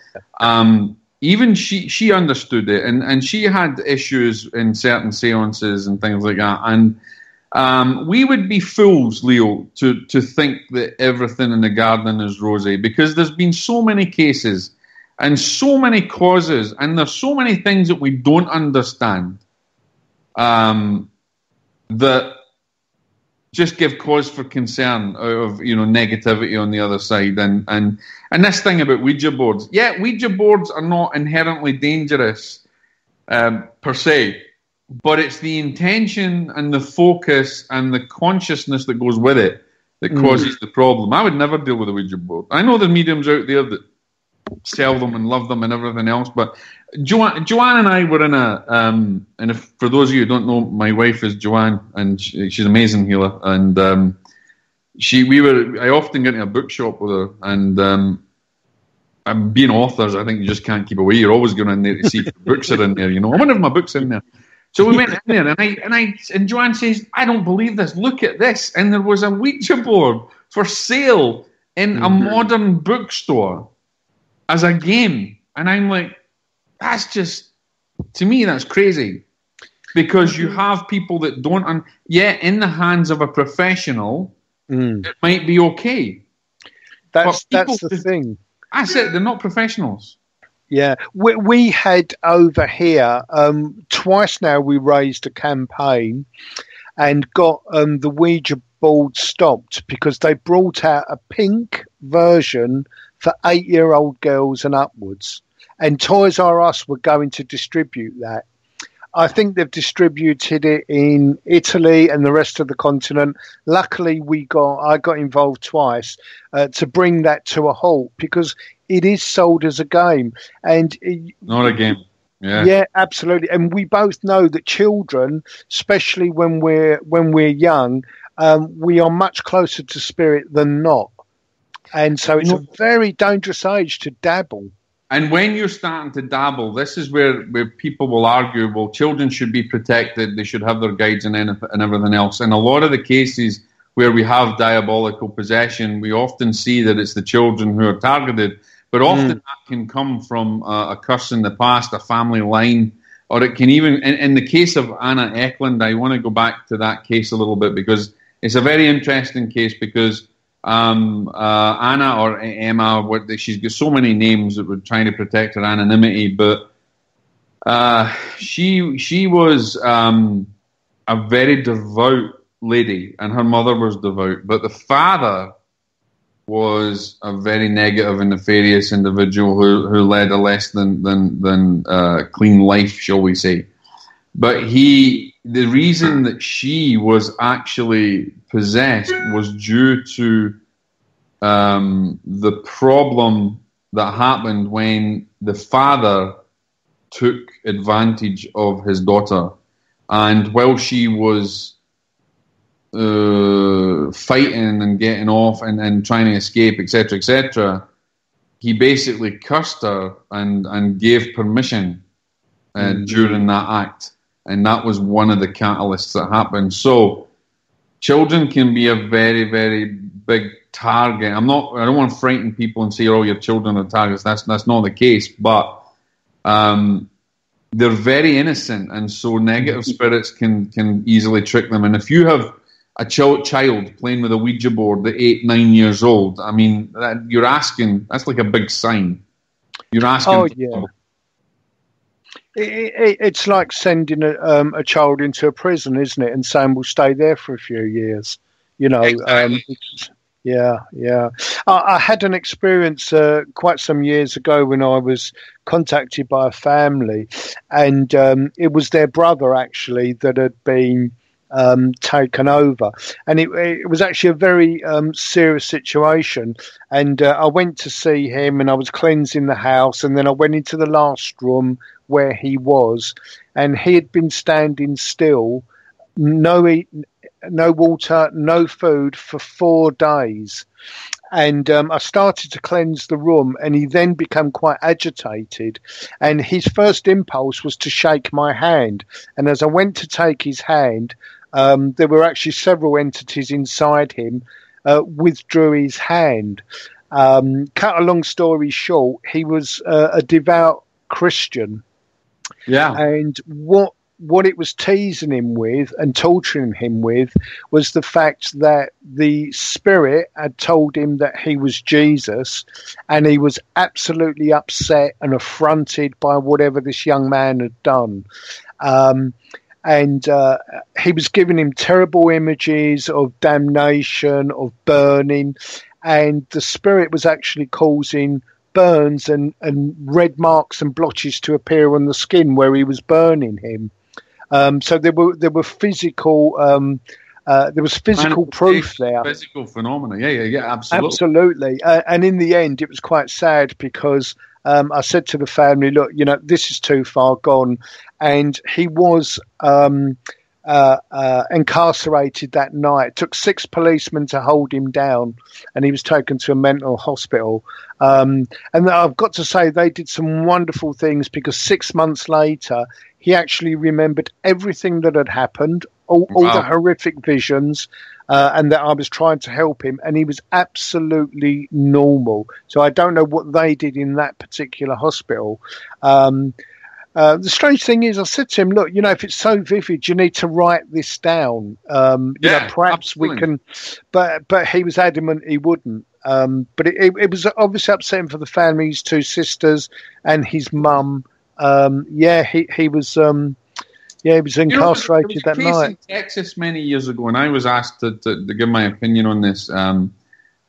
even she understood it, and she had issues in certain seances and things like that, and we would be fools, Leo, to think that everything in the garden is rosy, because there's been so many cases and so many causes, and there's so many things that we don't understand that just give cause for concern out of negativity on the other side, and this thing about Ouija boards. Yeah, Ouija boards are not inherently dangerous per se, but it's the intention and the focus and the consciousness that goes with it that causes the problem. I would never deal with a Ouija board. I know there's mediums out there that sell them and love them and everything else, but Joanne and I were in and if, for those of you who don't know, my wife is Joanne, and she's an amazing healer, and I often get in a bookshop with her, and being authors, I think you just can't keep away. You're always going in there to see if the books are in there. I wonder if my book's in there. So we went in there, and Joanne says, I don't believe this. Look at this. And there was a Ouija board for sale in a modern bookstore as a game. And I'm like, that's just, to me, that's crazy. Because you have people that don't, in the hands of a professional, it might be okay. That's the thing. I said, they're not professionals. Yeah, we had over here twice now. We raised a campaign and got the Ouija board stopped because they brought out a pink version for 8-year-old girls and upwards, and Toys R Us were going to distribute that. I think they've distributed it in Italy and the rest of the continent. Luckily, I got involved twice to bring that to a halt, because it is sold as a game, and not a game. Yeah, absolutely. And we both know that children, especially when we're young, we are much closer to spirit than not. And so it's a very dangerous age to dabble. And when you're starting to dabble, this is where people will argue, well, children should be protected, they should have their guides and everything else. And a lot of the cases where we have diabolical possession, we often see that it's the children who are targeted, but often that can come from a curse in the past, a family line, or it can even, in the case of Anna Eklund, I want to go back to that case a little bit because it's a very interesting case because Anna or Emma, she's got so many names that we're trying to protect her anonymity, but she was a very devout lady, and her mother was devout, but the father was a very negative and nefarious individual who led a less than clean life, shall we say. But the reason that she was actually possessed was due to the problem that happened when the father took advantage of his daughter. And while she was fighting and getting off and trying to escape, etc., he basically cursed her and gave permission during that act. And that was one of the catalysts that happened. So children can be a very, very big target. I don't want to frighten people and say, oh, your children are targets. That's not the case. But they're very innocent. And so negative spirits can easily trick them. And if you have a child playing with a Ouija board at 8-9 years old, I mean, that's like a big sign. You're asking. Oh, yeah. It's like sending a child into a prison, isn't it? And saying we'll stay there for a few years. You know, exactly. Yeah. I had an experience quite some years ago when I was contacted by a family, and it was their brother actually that had been taken over, and it was actually a very serious situation. And I went to see him, and I was cleansing the house, and then I went into the last room where he was, and he had been standing still, no water, no food for 4 days. And I started to cleanse the room, and he then became quite agitated. And his first impulse was to shake my hand. And as I went to take his hand, there were actually several entities inside him, withdrew his hand. Cut a long story short, he was a devout Christian. Yeah. And what it was teasing him with and torturing him with was the fact that the spirit had told him that he was Jesus, and he was absolutely upset and affronted by whatever this young man had done. And he was giving him terrible images of damnation, of burning, and the spirit was actually causing burns and red marks and blotches to appear on the skin where he was burning him. So there were physical there was physical proof there. Physical phenomena. Yeah, absolutely. And in the end, it was quite sad because I said to the family, look, this is too far gone. And he was incarcerated that night. It took 6 policemen to hold him down, and he was taken to a mental hospital. And I've got to say, they did some wonderful things, because 6 months later, he actually remembered everything that had happened, all the horrific visions, and that I was trying to help him, and he was absolutely normal. So I don't know what they did in that particular hospital. The strange thing is, I said to him, look, if it's so vivid, you need to write this down. Perhaps absolutely. We can, but he was adamant he wouldn't. But it was obviously upsetting for the family, his 2 sisters and his mum. He was incarcerated that night. In Texas many years ago, and I was asked to give my opinion on this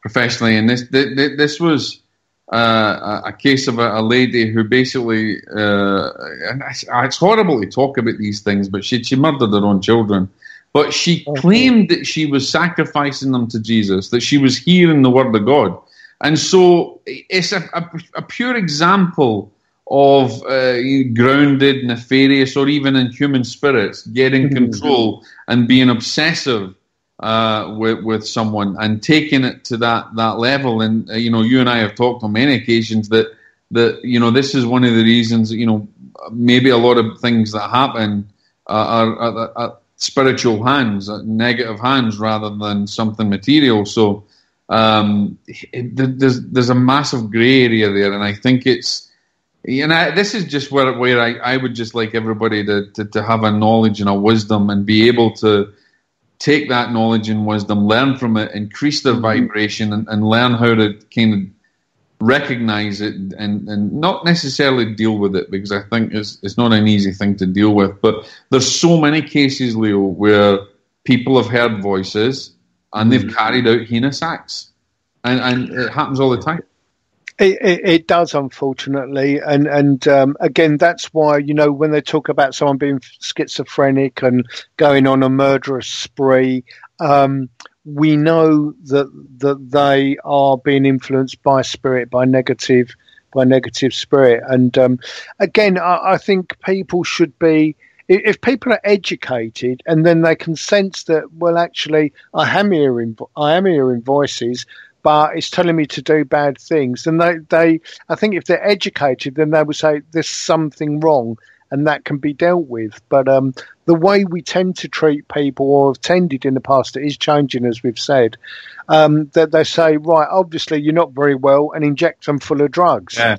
professionally, and this was a case of a lady who basically, and it's horrible to talk about these things, but she murdered her own children. But she claimed that she was sacrificing them to Jesus, that she was hearing the word of God. And so it's a pure example grounded, nefarious, or even inhuman spirits getting control and being obsessive with someone and taking it to that level. And you and I have talked on many occasions that this is one of the reasons maybe a lot of things that happen are spiritual hands, negative hands, rather than something material. So there's a massive grey area there, and I think it's. This is just where I would just like everybody to have a knowledge and a wisdom and be able to take that knowledge and wisdom, learn from it, increase their vibration, and learn how to kind of recognize it and not necessarily deal with it, because I think it's not an easy thing to deal with. But there's so many cases, Leo, where people have heard voices and they've carried out heinous acts, and it happens all the time. It does, unfortunately, and again, that's why when they talk about someone being schizophrenic and going on a murderous spree, we know that they are being influenced by spirit, by negative spirit, and again, I think people should be. If people are educated and then they can sense that, well, actually, I am hearing voices, but it's telling me to do bad things. And I think if they're educated, then they would say there's something wrong, and that can be dealt with. But the way we tend to treat people, or have tended in the past, it is changing, as we've said, that they say, right, obviously you're not very well, and inject them full of drugs. Yeah.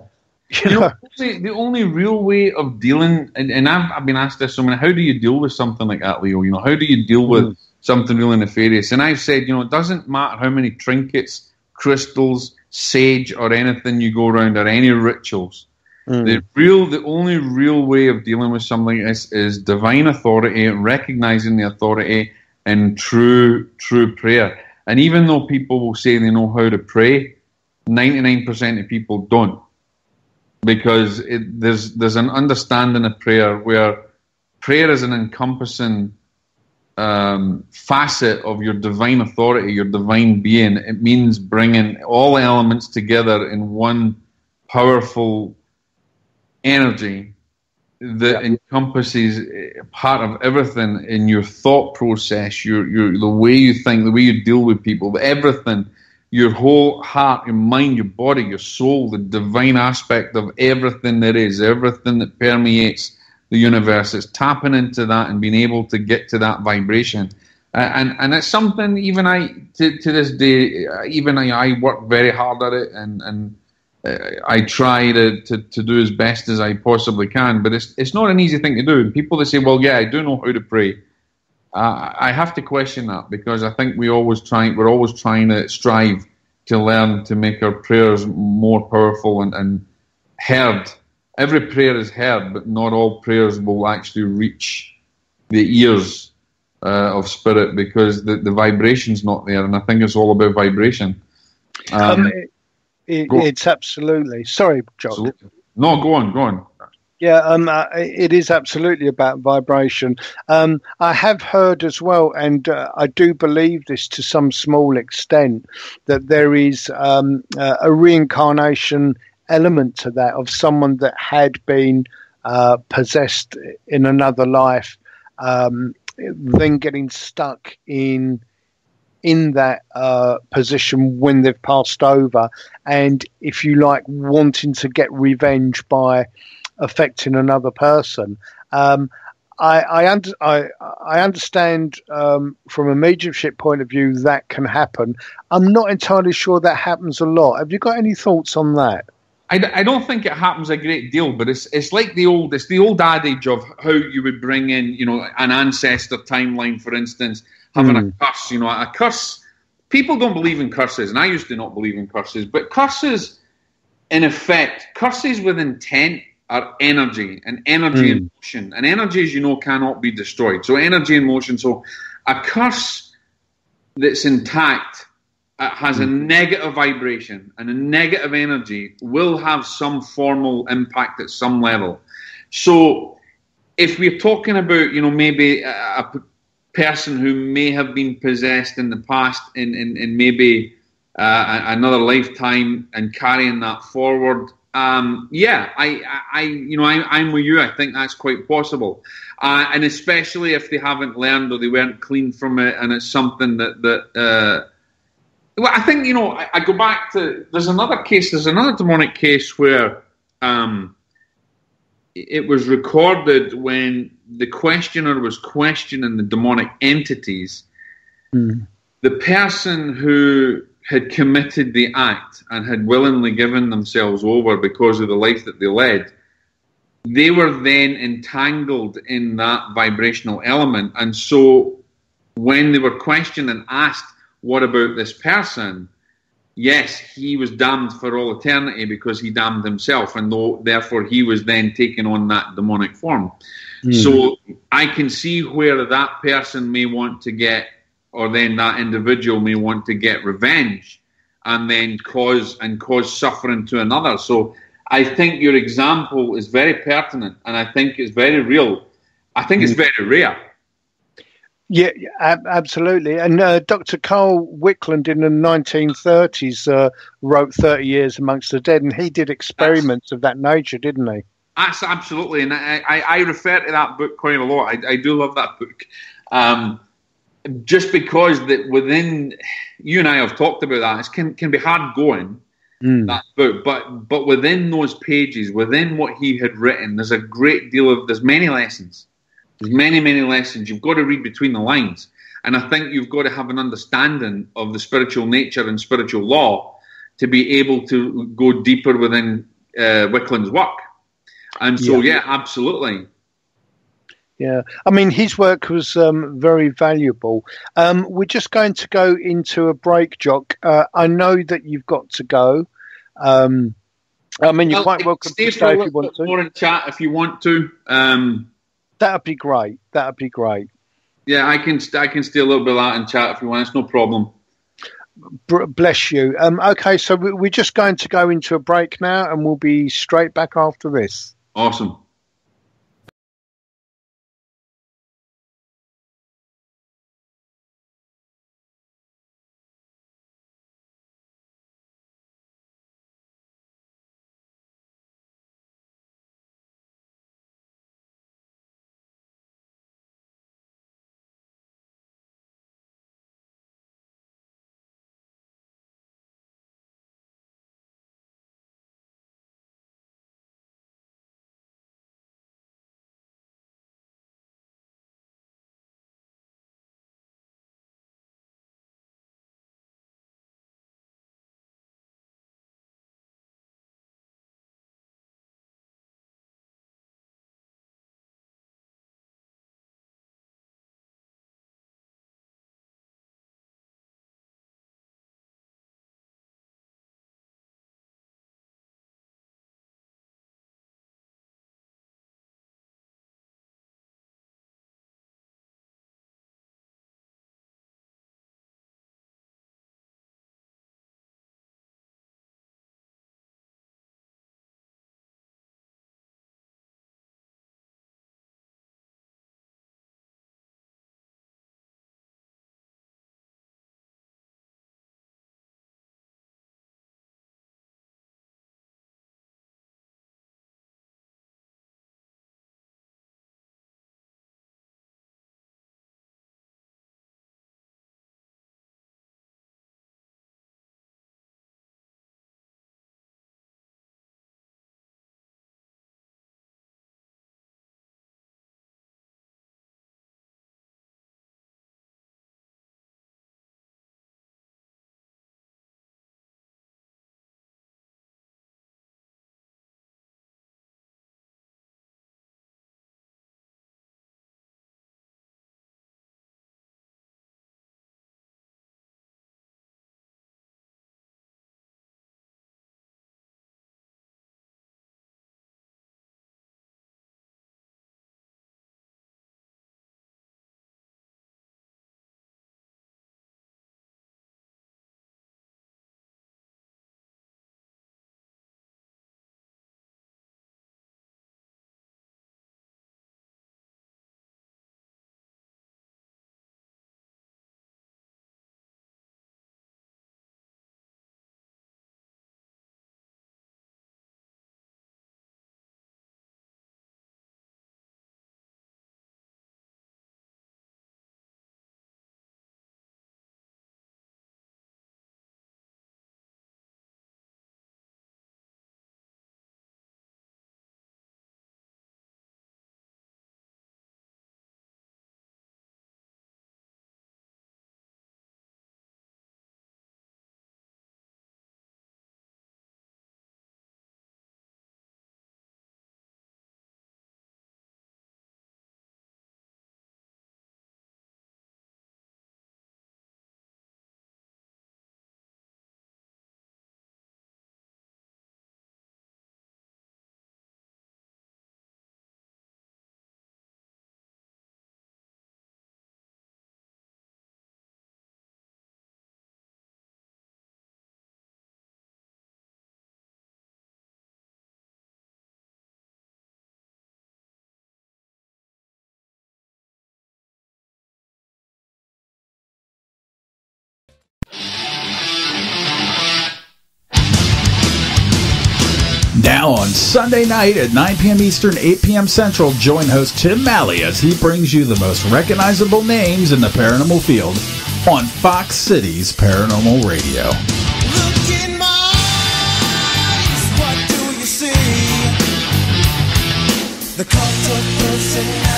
The only real way of dealing, and I've been asked this so many, how do you deal with something like that, Leo? How do you deal with something really nefarious? And I've said, it doesn't matter how many trinkets, crystals, sage, or anything you go around, or any rituals. The only real way of dealing with something is divine authority, recognizing the authority, and true prayer. And even though people will say they know how to pray, 99% of people don't, because there's an understanding of prayer where prayer is an encompassing facet of your divine authority, your divine being. It means bringing all elements together in one powerful energy that encompasses part of everything in your thought process, your the way you think, the way you deal with people, everything, your whole heart, your mind, your body, your soul, the divine aspect of everything there is, everything that permeates the universe. Is tapping into that and being able to get to that vibration, and it's something even to this day, I work very hard at it, and I try to do as best as I possibly can. But it's not an easy thing to do. And people that say, "Well, yeah, I do know how to pray," I have to question that, because I think we're always trying to strive to learn to make our prayers more powerful and heard. Every prayer is heard, but not all prayers will actually reach the ears of spirit, because the vibration's not there. And I think it's all about vibration. It's absolutely. Sorry, Jock. Absolutely. No, go on. Yeah, it is absolutely about vibration. I have heard as well, and I do believe this to some small extent, that there is a reincarnation element to that, of someone that had been possessed in another life, then getting stuck in that position when they've passed over, and, if you like, wanting to get revenge by affecting another person. I understand from a mediumship point of view that can happen. I'm not entirely sure that happens a lot. Have you got any thoughts on that? I don't think it happens a great deal, but it's like the old adage of how you would bring in, an ancestor timeline, for instance, having a curse. A curse. People don't believe in curses, and I used to not believe in curses. But curses, in effect, curses with intent are energy, and energy in motion, and energy, as you know, cannot be destroyed. So energy in motion. So a curse that's intact, has a negative vibration, and a negative energy will have some formal impact at some level. So if we're talking about, maybe a person who may have been possessed in the past in maybe another lifetime, and carrying that forward yeah, I'm with you. I think that's quite possible, and especially if they haven't learned or they weren't clean from it, and it's something that. Well, I think I go back to there's another demonic case where it was recorded when the questioner was questioning the demonic entities. The person who had committed the act and had willingly given themselves over because of the life that they led, they were then entangled in that vibrational element. And so when they were questioned and asked, what about this person? Yes, he was damned for all eternity because he damned himself, and therefore he was then taking on that demonic form. So I can see where that person may want to get, or then that individual may want to get revenge and then cause suffering to another. So I think your example is very pertinent, and I think it's very real. I think it's very rare. Yeah, absolutely. And Dr. Carl Wickland in the 1930s wrote 30 Years Amongst the Dead, and he did experiments of that nature, didn't he? Absolutely. And I refer to that book quite a lot. I do love that book. Just because that within, you and I have talked about that, it can be hard going, that book, but within those pages, within what he had written, there's a great deal of, there's many lessons. There's many, many lessons. You've got to read between the lines. And I think you've got to have an understanding of the spiritual nature and spiritual law to be able to go deeper within Wickland's work. And so, yeah, absolutely. Yeah, I mean, his work was very valuable. We're just going to go into a break, Jock. I know that you've got to go. I mean, you're quite welcome to stay if you want to. More in chat if you want to. That'd be great. That'd be great. Yeah, I can stay a little bit of that in chat if you want. It's no problem. Bless you. Okay, so we're just going to go into a break now, and we'll be straight back after this. Awesome. Now on Sunday night at 9 p.m. Eastern, 8 p.m. Central, join host Tim Malley as he brings you the most recognizable names in the paranormal field on Fox Cities Paranormal Radio. Look in my eyes, what do you see? The cult of personality.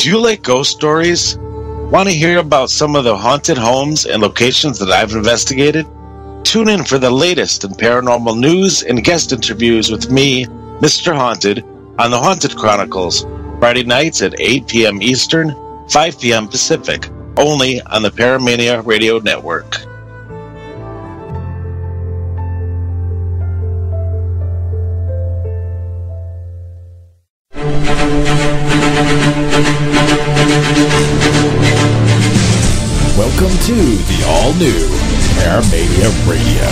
Do you like ghost stories? Want to hear about some of the haunted homes and locations that I've investigated? Tune in for the latest in paranormal news and guest interviews with me, Mr. Haunted, on the Haunted Chronicles, Friday nights at 8 p.m. Eastern, 5 p.m. Pacific, only on the Paramania Radio Network. Welcome to the all-new Paramania Radio.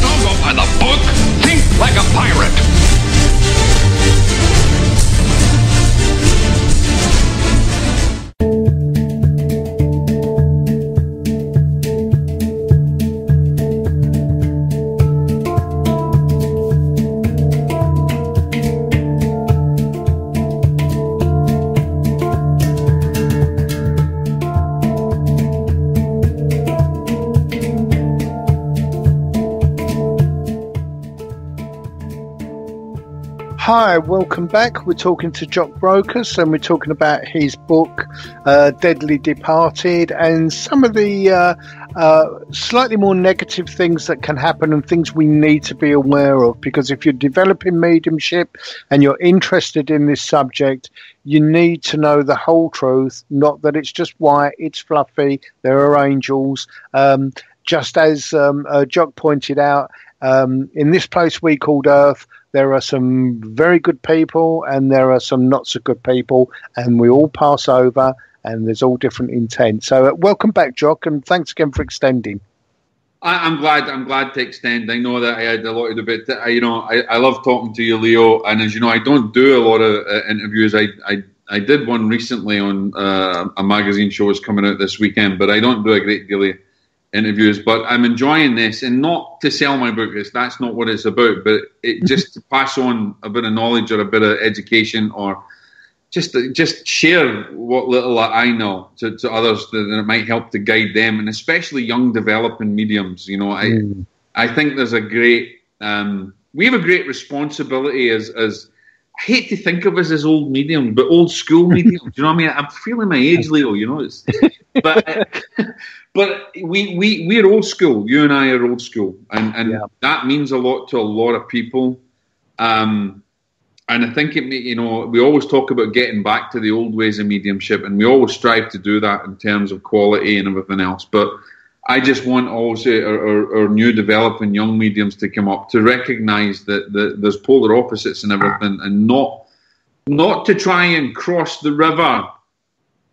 Don't go by the book. Think like a pirate. Hi, welcome back. We're talking to Jock Brocas and we're talking about his book, Deadly Departed, and some of the slightly more negative things that can happen and things we need to be aware of. Because if you're developing mediumship and you're interested in this subject, you need to know the whole truth, not that it's just white, it's fluffy, there are angels. Just as Jock pointed out, in this place we called Earth, there are some very good people and there are some not so good people, and we all pass over, and there's all different intent. So welcome back, Jock, and thanks again for extending. I'm glad to extend. I know that I had a lot of debate. I love talking to you, Leo, and as you know, I don't do a lot of interviews. I did one recently on a magazine show that's coming out this weekend, but I don't do a great deal of interviews. But I'm enjoying this, and not to sell my book. That's not what it's about. But it just to pass on a bit of knowledge or a bit of education, or just share what little I know to others that it might help to guide them, and especially young developing mediums. You know, I think there's a great we have a great responsibility as I hate to think of us as old mediums, but old school mediums. You know what I mean? I'm feeling my age, Leo. You know, but we're old school. You and I are old school, and that means a lot to a lot of people. And I think we always talk about getting back to the old ways of mediumship, and we always strive to do that in terms of quality and everything else. But I just want also our new developing young mediums to come up to recognise that there's polar opposites and everything, and not to try and cross the river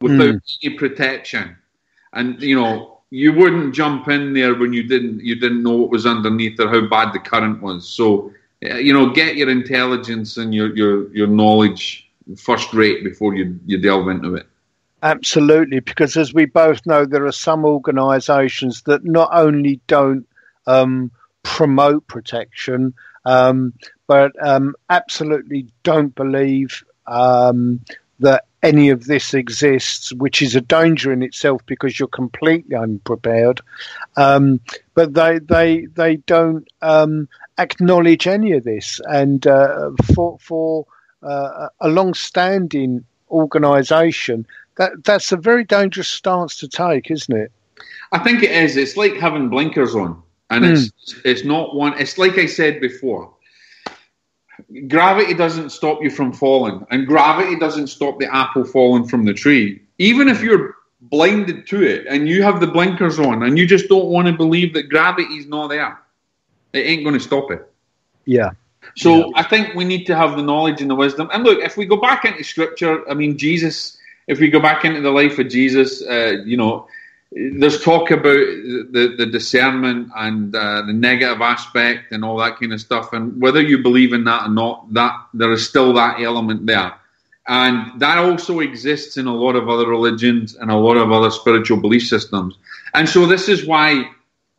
without any protection. And you wouldn't jump in there when you didn't know what was underneath or how bad the current was. So get your intelligence and your knowledge first rate before you delve into it. Absolutely, because as we both know, there are some organisations that not only don't promote protection, but absolutely don't believe that any of this exists, which is a danger in itself because you're completely unprepared. But they don't acknowledge any of this, and for a long-standing organisation, that's a very dangerous stance to take, isn't it? I think it is. It's like having blinkers on, and it's not one. It's like I said before. Gravity doesn't stop you from falling, and gravity doesn't stop the apple falling from the tree. Even if you're blinded to it and you have the blinkers on and you just don't want to believe that gravity's not there, it ain't going to stop it. Yeah. So I think we need to have the knowledge and the wisdom. And look, if we go back into Scripture, I mean, Jesus, if we go back into the life of Jesus, there's talk about the discernment and the negative aspect and all that kind of stuff. And whether you believe in that or not, that there is still that element there. And that also exists in a lot of other religions and a lot of other spiritual belief systems. And so this is why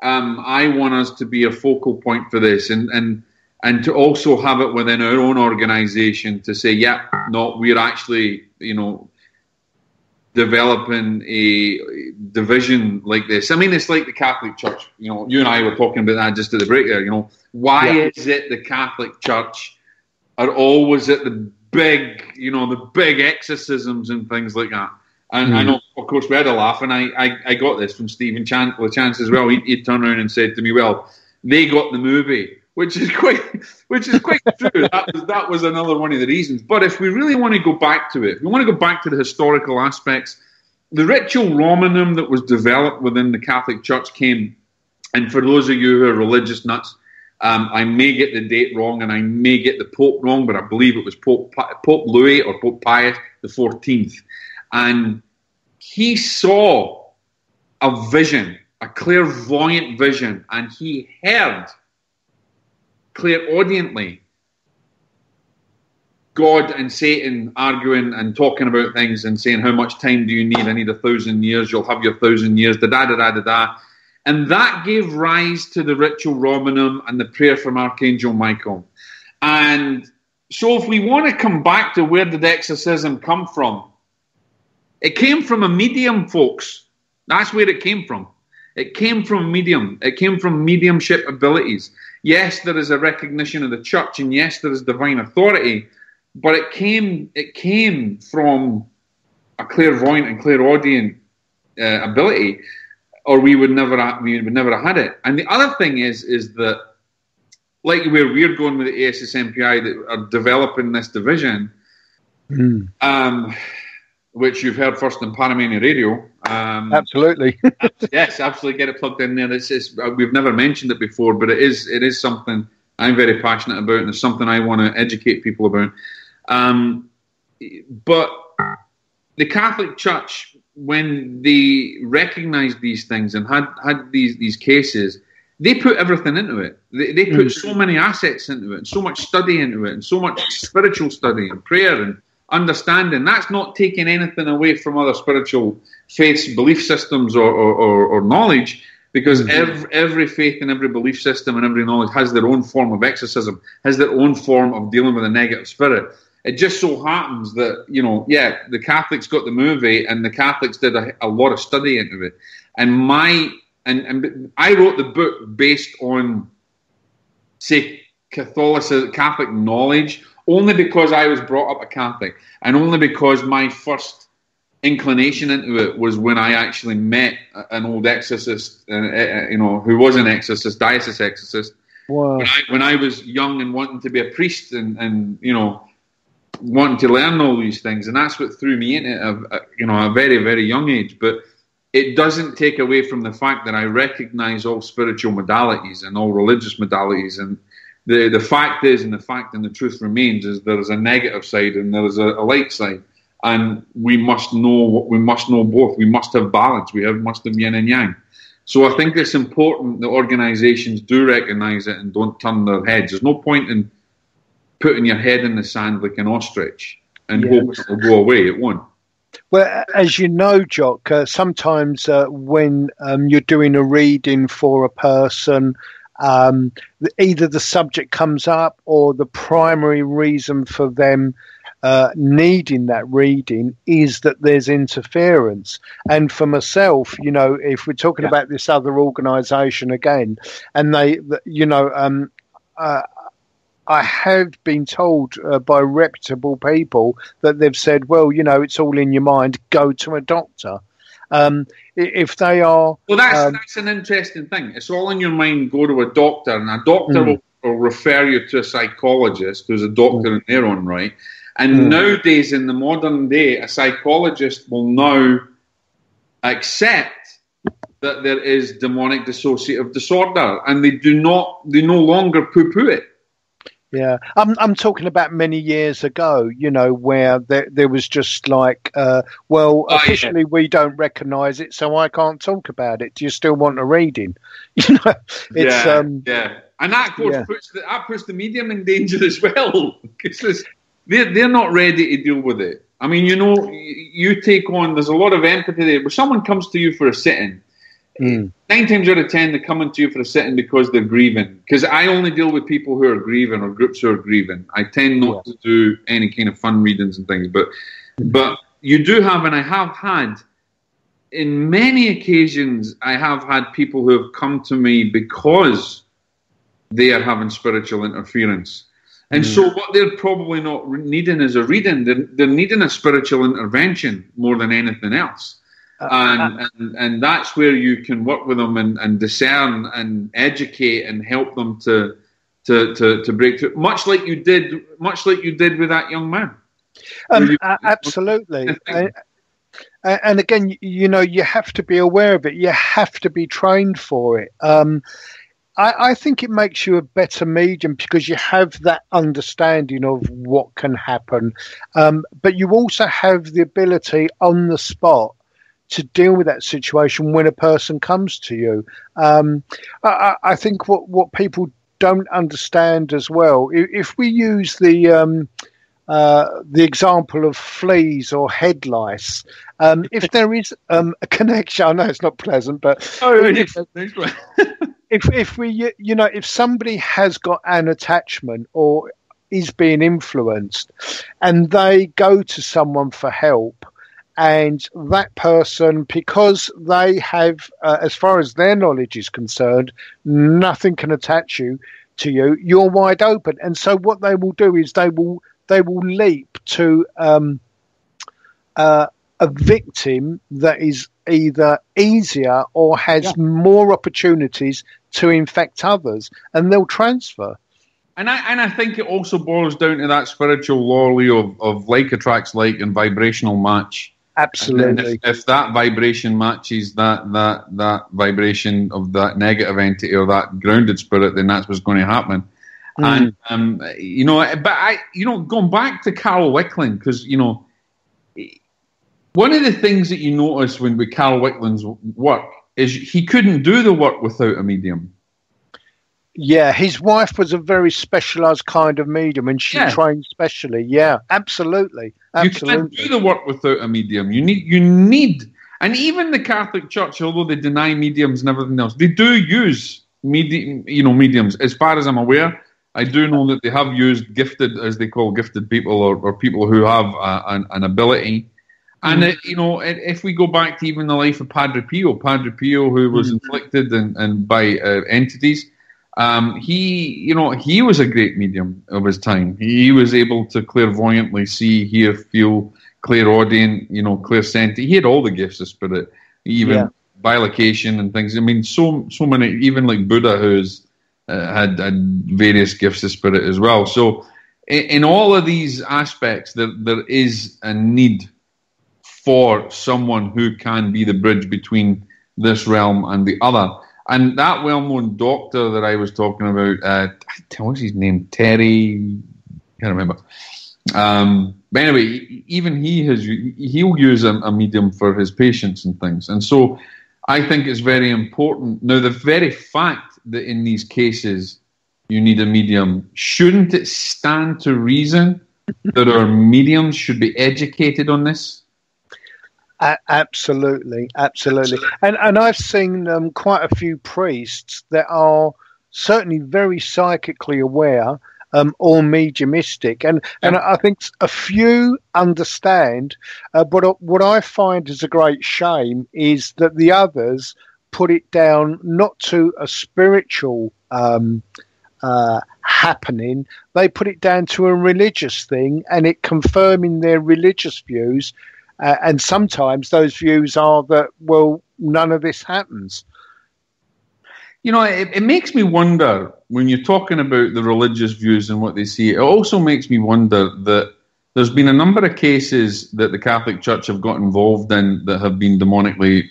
I want us to be a focal point for this, and to also have it within our own organisation to say, yeah, no, we're actually, developing a division like this. I mean, it's like the Catholic Church. You and I were talking about that just at the break there. Why is it the Catholic Church are always at the big exorcisms and things like that? And I know, of course, we had a laugh, and I got this from Stephen LaChance as well. He'd turn around and said to me, "Well, they got the movie," which is quite true. That was another one of the reasons. But if we really want to go back to it, if we want to go back to the historical aspects, the ritual Romanum that was developed within the Catholic Church came, and for those of you who are religious nuts, I may get the date wrong and I may get the Pope wrong, but I believe it was Pope Louis or Pope Pius the 14th. And he saw a vision, a clairvoyant vision, and he heard clairaudiently God and Satan arguing and talking about things and saying, how much time do you need? I need 1,000 years. You'll have your 1,000 years. Da-da-da-da-da-da. And that gave rise to the ritual Romanum and the prayer from Archangel Michael. And so if we want to come back to where did exorcism come from, it came from a medium, folks. That's where it came from. It came from a medium. It came from mediumship abilities. Yes, there is a recognition of the church, and yes, there is divine authority, but it came from a clairvoyant and clairaudient ability, or we would never have had it. And the other thing is that, like where we're going with the ASSMPI that are developing this division, which you've heard first on Paramania Radio. Absolutely. Yes, absolutely. Get it plugged in there. We've never mentioned it before, but it is something I'm very passionate about, and it's something I want to educate people about. But the Catholic Church, when they recognized these things and had these cases, they put everything into it. They put so many assets into it, and so much study into it, and so much spiritual study and prayer and understanding. That's not taking anything away from other spiritual faiths, belief systems, or knowledge, because every faith and every belief system and every knowledge has their own form of exorcism, has their own form of dealing with a negative spirit. It just so happens that, the Catholics got the movie, and the Catholics did a lot of study into it. And I wrote the book based on, say, Catholicism, Catholic knowledge, only because I was brought up a Catholic, and only because my first inclination into it was when I actually met an old exorcist, who was an exorcist, diocese exorcist. Wow. When I was young and wanting to be a priest and wanting to learn all these things, and that's what threw me in it at a very, very young age. But it doesn't take away from the fact that I recognize all spiritual modalities and all religious modalities, and the fact is, and the fact and the truth remains, is there is a negative side and there is a light side, and we must know both. We must have balance. Must have yin and yang. So I think it's important that organisations do recognise it and don't turn their heads. There's no point in putting your head in the sand like an ostrich and hope it will go away. It won't. Well, as you know, Jock, sometimes when you're doing a reading for a person, either the subject comes up or the primary reason for them needing that reading is that there's interference. And for myself, if we're talking about this other organisation again, and I have been told by reputable people that they've said, well, it's all in your mind, go to a doctor. If they are... Well, that's an interesting thing. It's all in your mind, go to a doctor, and a doctor will refer you to a psychologist who's a doctor in their own right. And nowadays, in the modern day, a psychologist will now accept that there is demonic dissociative disorder, and they no longer poo-poo it. Yeah, I'm talking about many years ago, where there was just like, officially we don't recognise it, so I can't talk about it. Do you still want a reading? And that, of course, puts the medium in danger as well, because they're not ready to deal with it. I mean, you take on, there's a lot of empathy there. When someone comes to you for a sit-in, 9 times out of 10, they're coming to you for a sitting because they're grieving. Because I only deal with people who are grieving or groups who are grieving. I tend not to do any kind of fun readings and things. But you do have, and I have had, in many occasions, I have had people who have come to me because they are having spiritual interference. And so what they're probably not needing is a reading. They're needing a spiritual intervention more than anything else. And that's where you can work with them and discern and educate and help them to break through, much like you did with that young man. Absolutely. And again, you have to be aware of it. You have to be trained for it. I think it makes you a better medium because you have that understanding of what can happen. But you also have the ability on the spot to deal with that situation when a person comes to you. I think what people don't understand as well, if we use the example of fleas or head lice, if there is a connection, I know it's not pleasant, but if somebody has got an attachment or is being influenced and they go to someone for help, and that person, because they have, as far as their knowledge is concerned, nothing can attach you to you, you're wide open. And so what they will do is they will leap to a victim that is either easier or has more opportunities to infect others, and they'll transfer. And I think it also boils down to that spiritual law, Leo, of like attracts like and vibrational match. Absolutely. If that vibration matches that vibration of that negative entity or that grounded spirit, then that's what's going to happen. And going back to Carl Wickland, because one of the things that you notice with Carl Wickland's work is he couldn't do the work without a medium. Yeah, his wife was a very specialised kind of medium, and she trained specially. Yeah, absolutely. You can't do the work without a medium. You need, and even the Catholic Church, although they deny mediums and everything else, they do use mediums. As far as I'm aware, I do know that they have used gifted, as they call gifted people, or people who have an ability. And if we go back to even the life of Padre Pio, who was inflicted and by entities. He was a great medium of his time. He was able to clairvoyantly see, hear, feel, clairaudient, clairsentient. He had all the gifts of spirit, even bilocation and things. I mean, so many, even like Buddha, who's had various gifts of spirit as well. So in all of these aspects, there is a need for someone who can be the bridge between this realm and the other. And that well-known doctor that I was talking about, what's his name? Terry? I can't remember. But anyway, even he'll use a medium for his patients and things. And so I think it's very important. Now, the very fact that in these cases you need a medium, shouldn't it stand to reason that our mediums should be educated on this? Absolutely. And I've seen quite a few priests that are certainly very psychically aware or mediumistic. And I think a few understand, but what I find is a great shame is that the others put it down not to a spiritual happening, they put it down to a religious thing, and it confirming their religious views. And sometimes those views are that, well, none of this happens. It makes me wonder, when you're talking about the religious views and what they see, it also makes me wonder that there's been a number of cases that the Catholic Church have got involved in that have been demonically,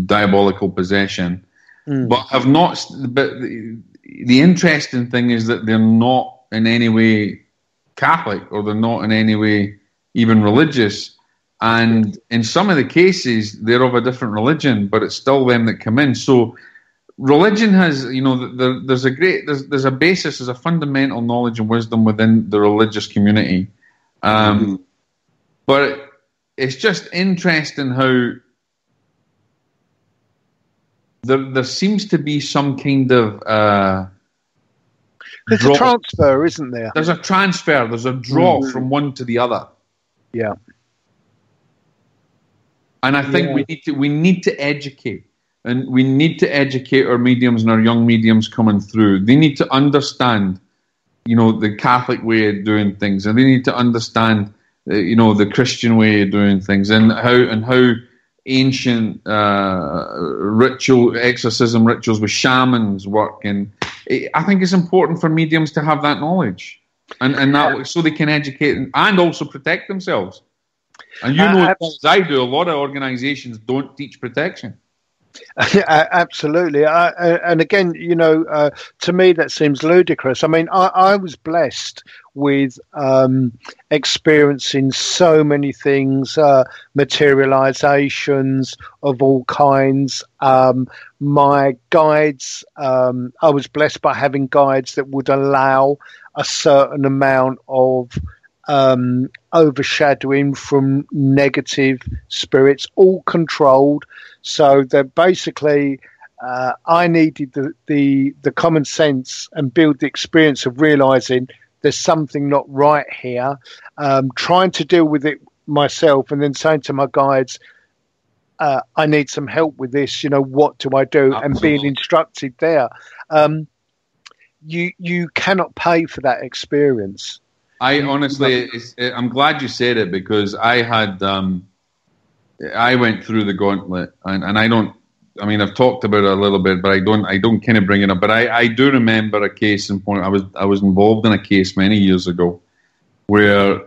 diabolical possession, but have not. But the interesting thing is that they're not in any way Catholic, or they're not in any way even religious. And in some of the cases, they're of a different religion, but it's still them that come in. So religion has, there's a basis, there's a fundamental knowledge and wisdom within the religious community. But it's just interesting how there seems to be some kind of there's a transfer, isn't there? There's a transfer. There's a draw from one to the other. Yeah. And I think we need to educate, and we need to educate our mediums and our young mediums coming through. They need to understand, the Catholic way of doing things, and they need to understand, the Christian way of doing things, and how ancient exorcism rituals with shamans work. And I think it's important for mediums to have that knowledge, and that so they can educate and also protect themselves. And as I do, a lot of organizations don't teach protection. Absolutely. And again, to me, that seems ludicrous. I mean, I was blessed with experiencing so many things, materializations of all kinds. My guides, I was blessed by having guides that would allow a certain amount of overshadowing from negative spirits, all controlled. So that basically, I needed the common sense and build the experience of realizing there's something not right here, trying to deal with it myself, and then saying to my guides, I need some help with this, what do I do? Absolutely. And being instructed there. You cannot pay for that experience. I honestly, I'm glad you said it, because I went through the gauntlet, and I've talked about it a little bit, but I don't kind of bring it up. But I do remember a case in point. I was involved in a case many years ago where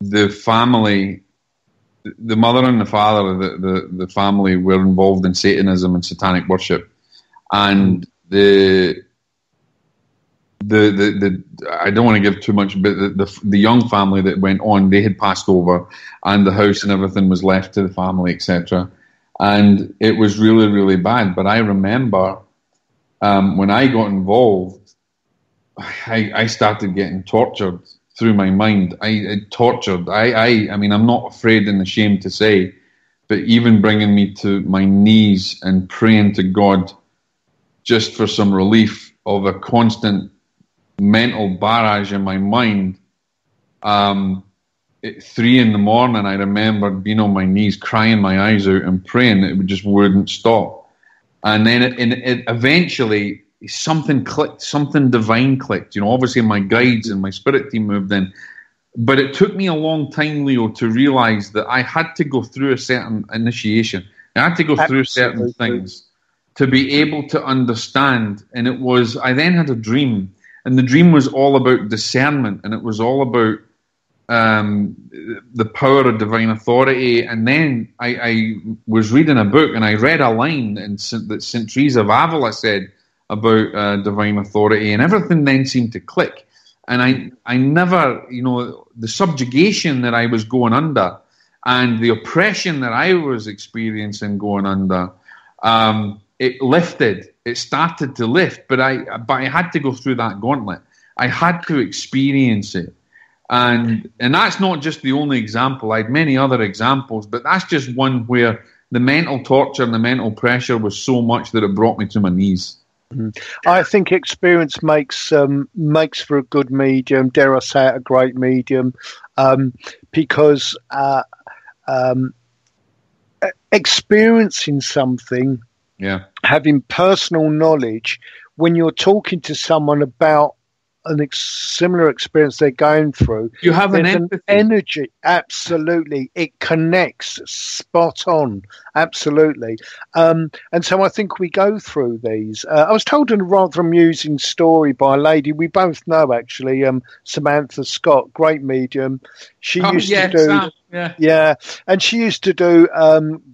the family, the mother and the father, the family were involved in Satanism and satanic worship, and the I don't want to give too much, but the young family that went on, they had passed over, and the house and everything was left to the family, etc. And it was really, really bad. But I remember when I got involved, I started getting tortured through my mind. I'm not afraid and ashamed to say, but even bringing me to my knees and praying to God just for some relief of a constant mental barrage in my mind. At 3 a.m, I remember being on my knees, crying my eyes out and praying that it just wouldn't stop. And then it eventually something clicked, something divine clicked. Obviously my guides and my spirit team moved in, but it took me a long time, Leo, to realize that I had to go through a certain initiation. I had to go through certain things to be able to understand. And I then had a dream. And the dream was all about discernment, and it was all about the power of divine authority. And then I was reading a book, and I read a line that St. Teresa of Avila said about divine authority, and everything then seemed to click. And I never, the subjugation that I was going under and the oppression that I was experiencing going under, it lifted. It started to lift, but I had to go through that gauntlet. I had to experience it, and that's not just the only example. I had many other examples, but that's just one where the mental torture and the mental pressure was so much that it brought me to my knees. I think experience makes for a good medium. Dare I say it, a great medium, because experiencing something. Yeah, having personal knowledge when you're talking to someone about similar experience they're going through, you have an energy. Absolutely, it connects spot on. Absolutely, and so I think we go through these. I was told a rather amusing story by a lady we both know, actually, Samantha Scott, great medium. She used to do. Sam. Yeah, and she used to do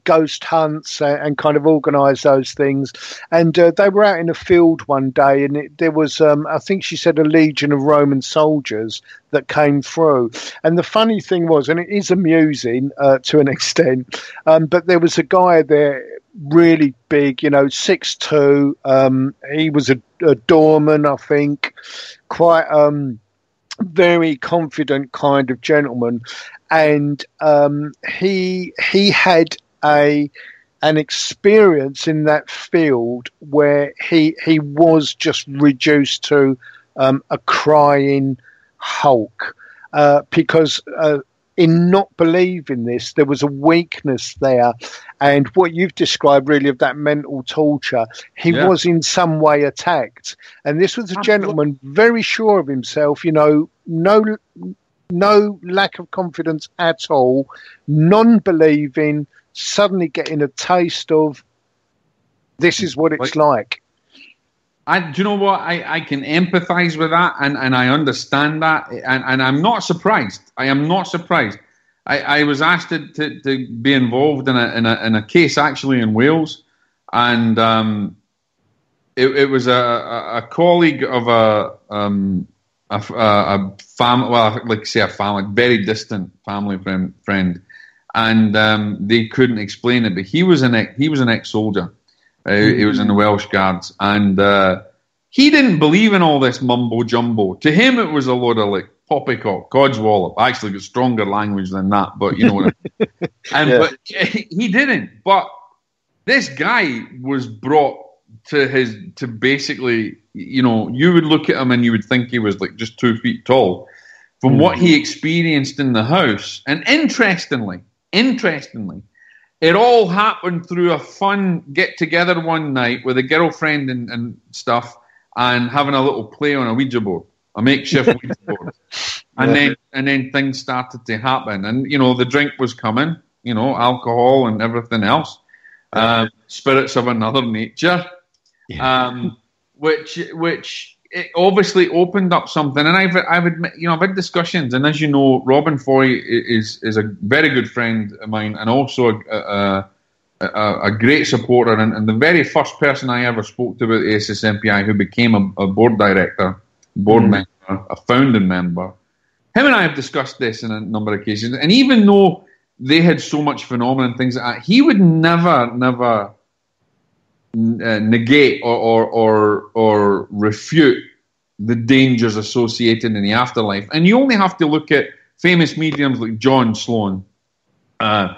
ghost hunts and kind of organise those things. And they were out in a field one day, and there was, I think she said, a legion of Roman soldiers that came through. And the funny thing was, and it is amusing to an extent, but there was a guy there, really big, 6'2". He was a doorman, I think, quite very confident kind of gentleman. And he had a an experience in that field where he was just reduced to a crying hulk, because in not believing this, there was a weakness there. And what you've described really of that mental torture, he was in some way attacked. And this was a gentleman very sure of himself, you know, no lack of confidence at all, non-believing, suddenly getting a taste of this is what it's like. Do you know what? I can empathise with that, and I understand that, and I'm not surprised. I am not surprised. I was asked to be involved in a case actually in Wales, and it was a colleague of a family, well, like say a family, very distant family friend, and they couldn't explain it. But he was an ex-soldier. He was in the Welsh Guards, and he didn't believe in all this mumbo jumbo. To him, it was a load of like poppycock, codswallop. Actually, got stronger language than that, but you know what I mean. But he didn't. But this guy was brought to basically, you know, you would look at him and you would think he was like just 2 feet tall. From what he experienced in the house, and interestingly, it all happened through a fun get-together one night with a girlfriend and stuff, and having a little play on a Ouija board, a makeshift Ouija board. And then things started to happen. And, you know, the drink was coming, you know, alcohol and everything else. Spirits of another nature. Which it obviously opened up something. And I've had discussions, and as you know, Robin Foy is a very good friend of mine, and also a great supporter, and the very first person I ever spoke to about the ASSMPI, who became a board director, member, a founding member. Him and I have discussed this in a number of occasions, and even though they had so much phenomena and things like that, he would never negate or refute the dangers associated in the afterlife. And you only have to look at famous mediums like John Sloan and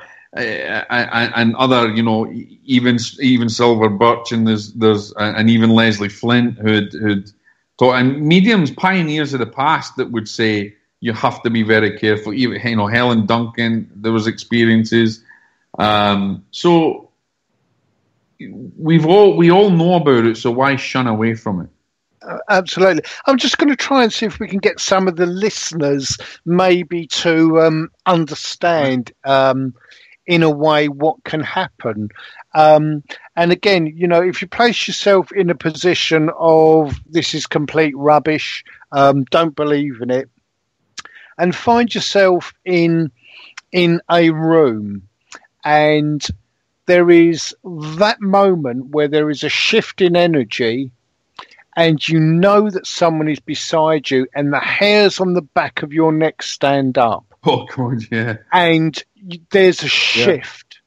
other, you know, even Silver Birch, and there's and even Leslie Flint who'd taught, and mediums, pioneers of the past that would say you have to be very careful. Even, you know, Helen Duncan, there was experiences. So we all know about it, so why shun away from it? Absolutely. I'm just going to try and see if we can get some of the listeners maybe to understand in a way what can happen. And again, you know, if you place yourself in a position of this is complete rubbish, don't believe in it, and find yourself in a room, and there is that moment where there is a shift in energy, and you know that someone is beside you, and the hairs on the back of your neck stand up. Oh, God, yeah. And there's a shift.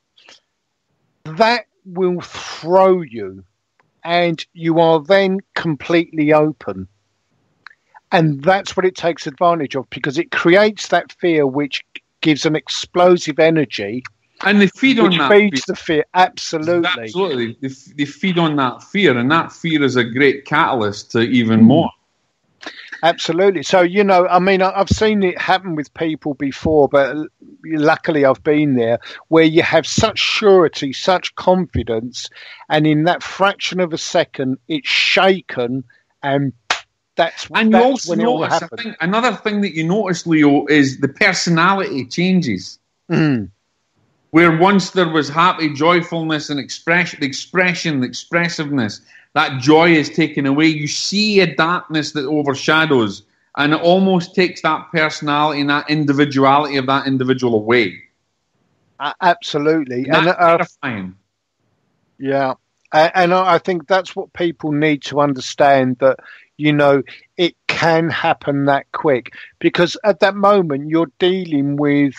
Yeah. That will throw you, and you are then completely open. And that's what it takes advantage of, because it creates that fear which gives an explosive energy. And they feed on that. Which feeds the fear, absolutely. Absolutely. They feed on that fear, and that fear is a great catalyst to even more. Absolutely. So, you know, I mean, I've seen it happen with people before, but luckily I've been there, where you have such surety, such confidence, and in that fraction of a second, it's shaken, and that's when it all happens. Another thing that you notice, Leo, is the personality changes. Where once there was happy joyfulness and the expressiveness, that joy is taken away. You see a darkness that overshadows, and it almost takes that personality and that individuality of that individual away. Absolutely. And that's terrifying. Yeah. And I think that's what people need to understand, that, you know, it can happen that quick, because at that moment you're dealing with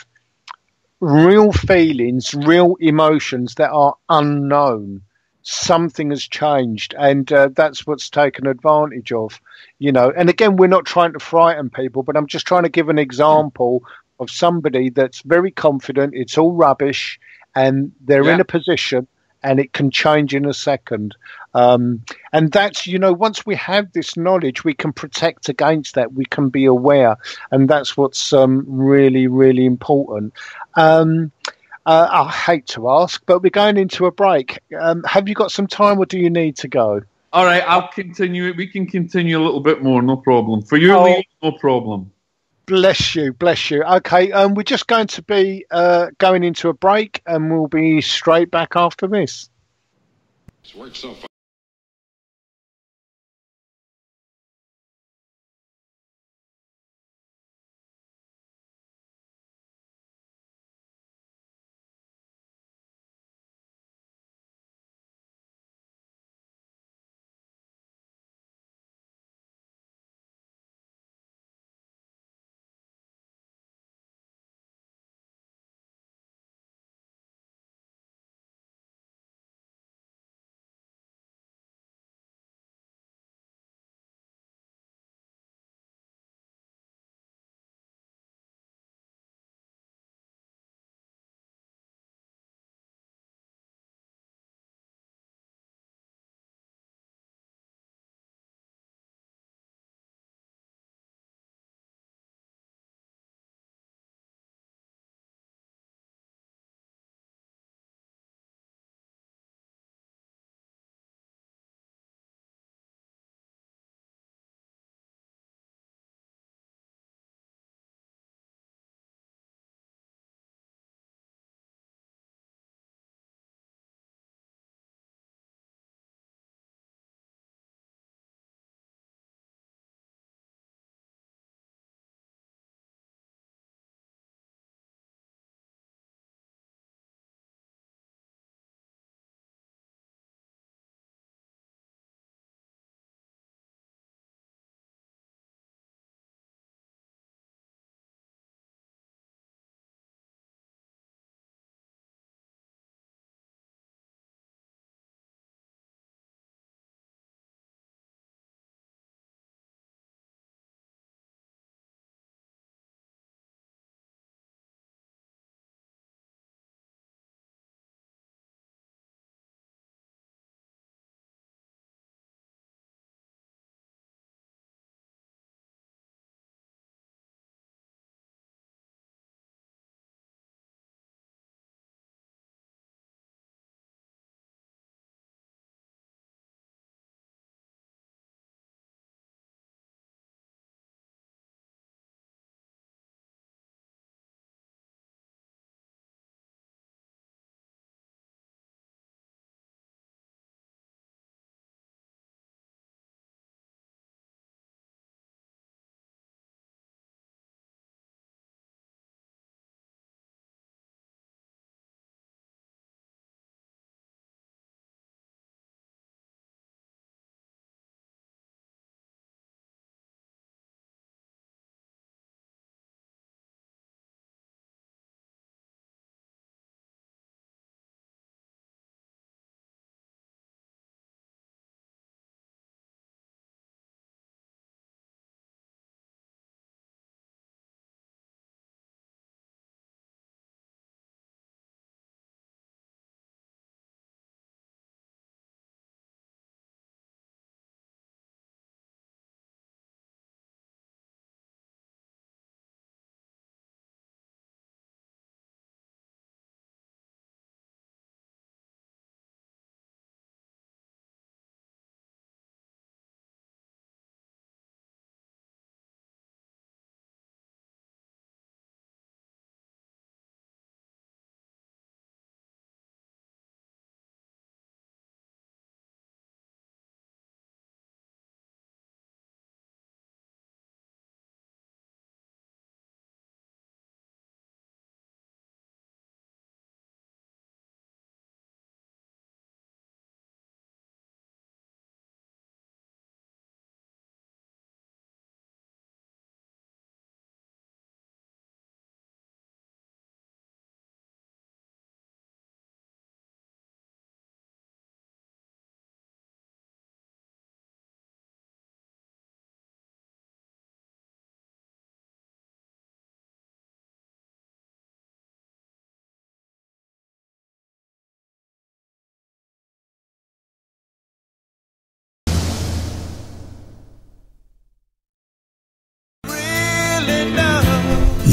real feelings, real emotions that are unknown. Something has changed, and that's what's taken advantage of, you know. And again, we're not trying to frighten people, but I'm just trying to give an example of somebody that's very confident it's all rubbish, and they're in a position, and it can change in a second. And that's, once we have this knowledge, we can protect against that. We can be aware, and that's what's really, really important. I hate to ask, but we're going into a break. Have you got some time, or do you need to go? All right, I'll continue. We can continue a little bit more, no problem. For you, Leo, no problem. Bless you, bless you. Okay, we're just going to be going into a break, and we'll be straight back after this. This works so far.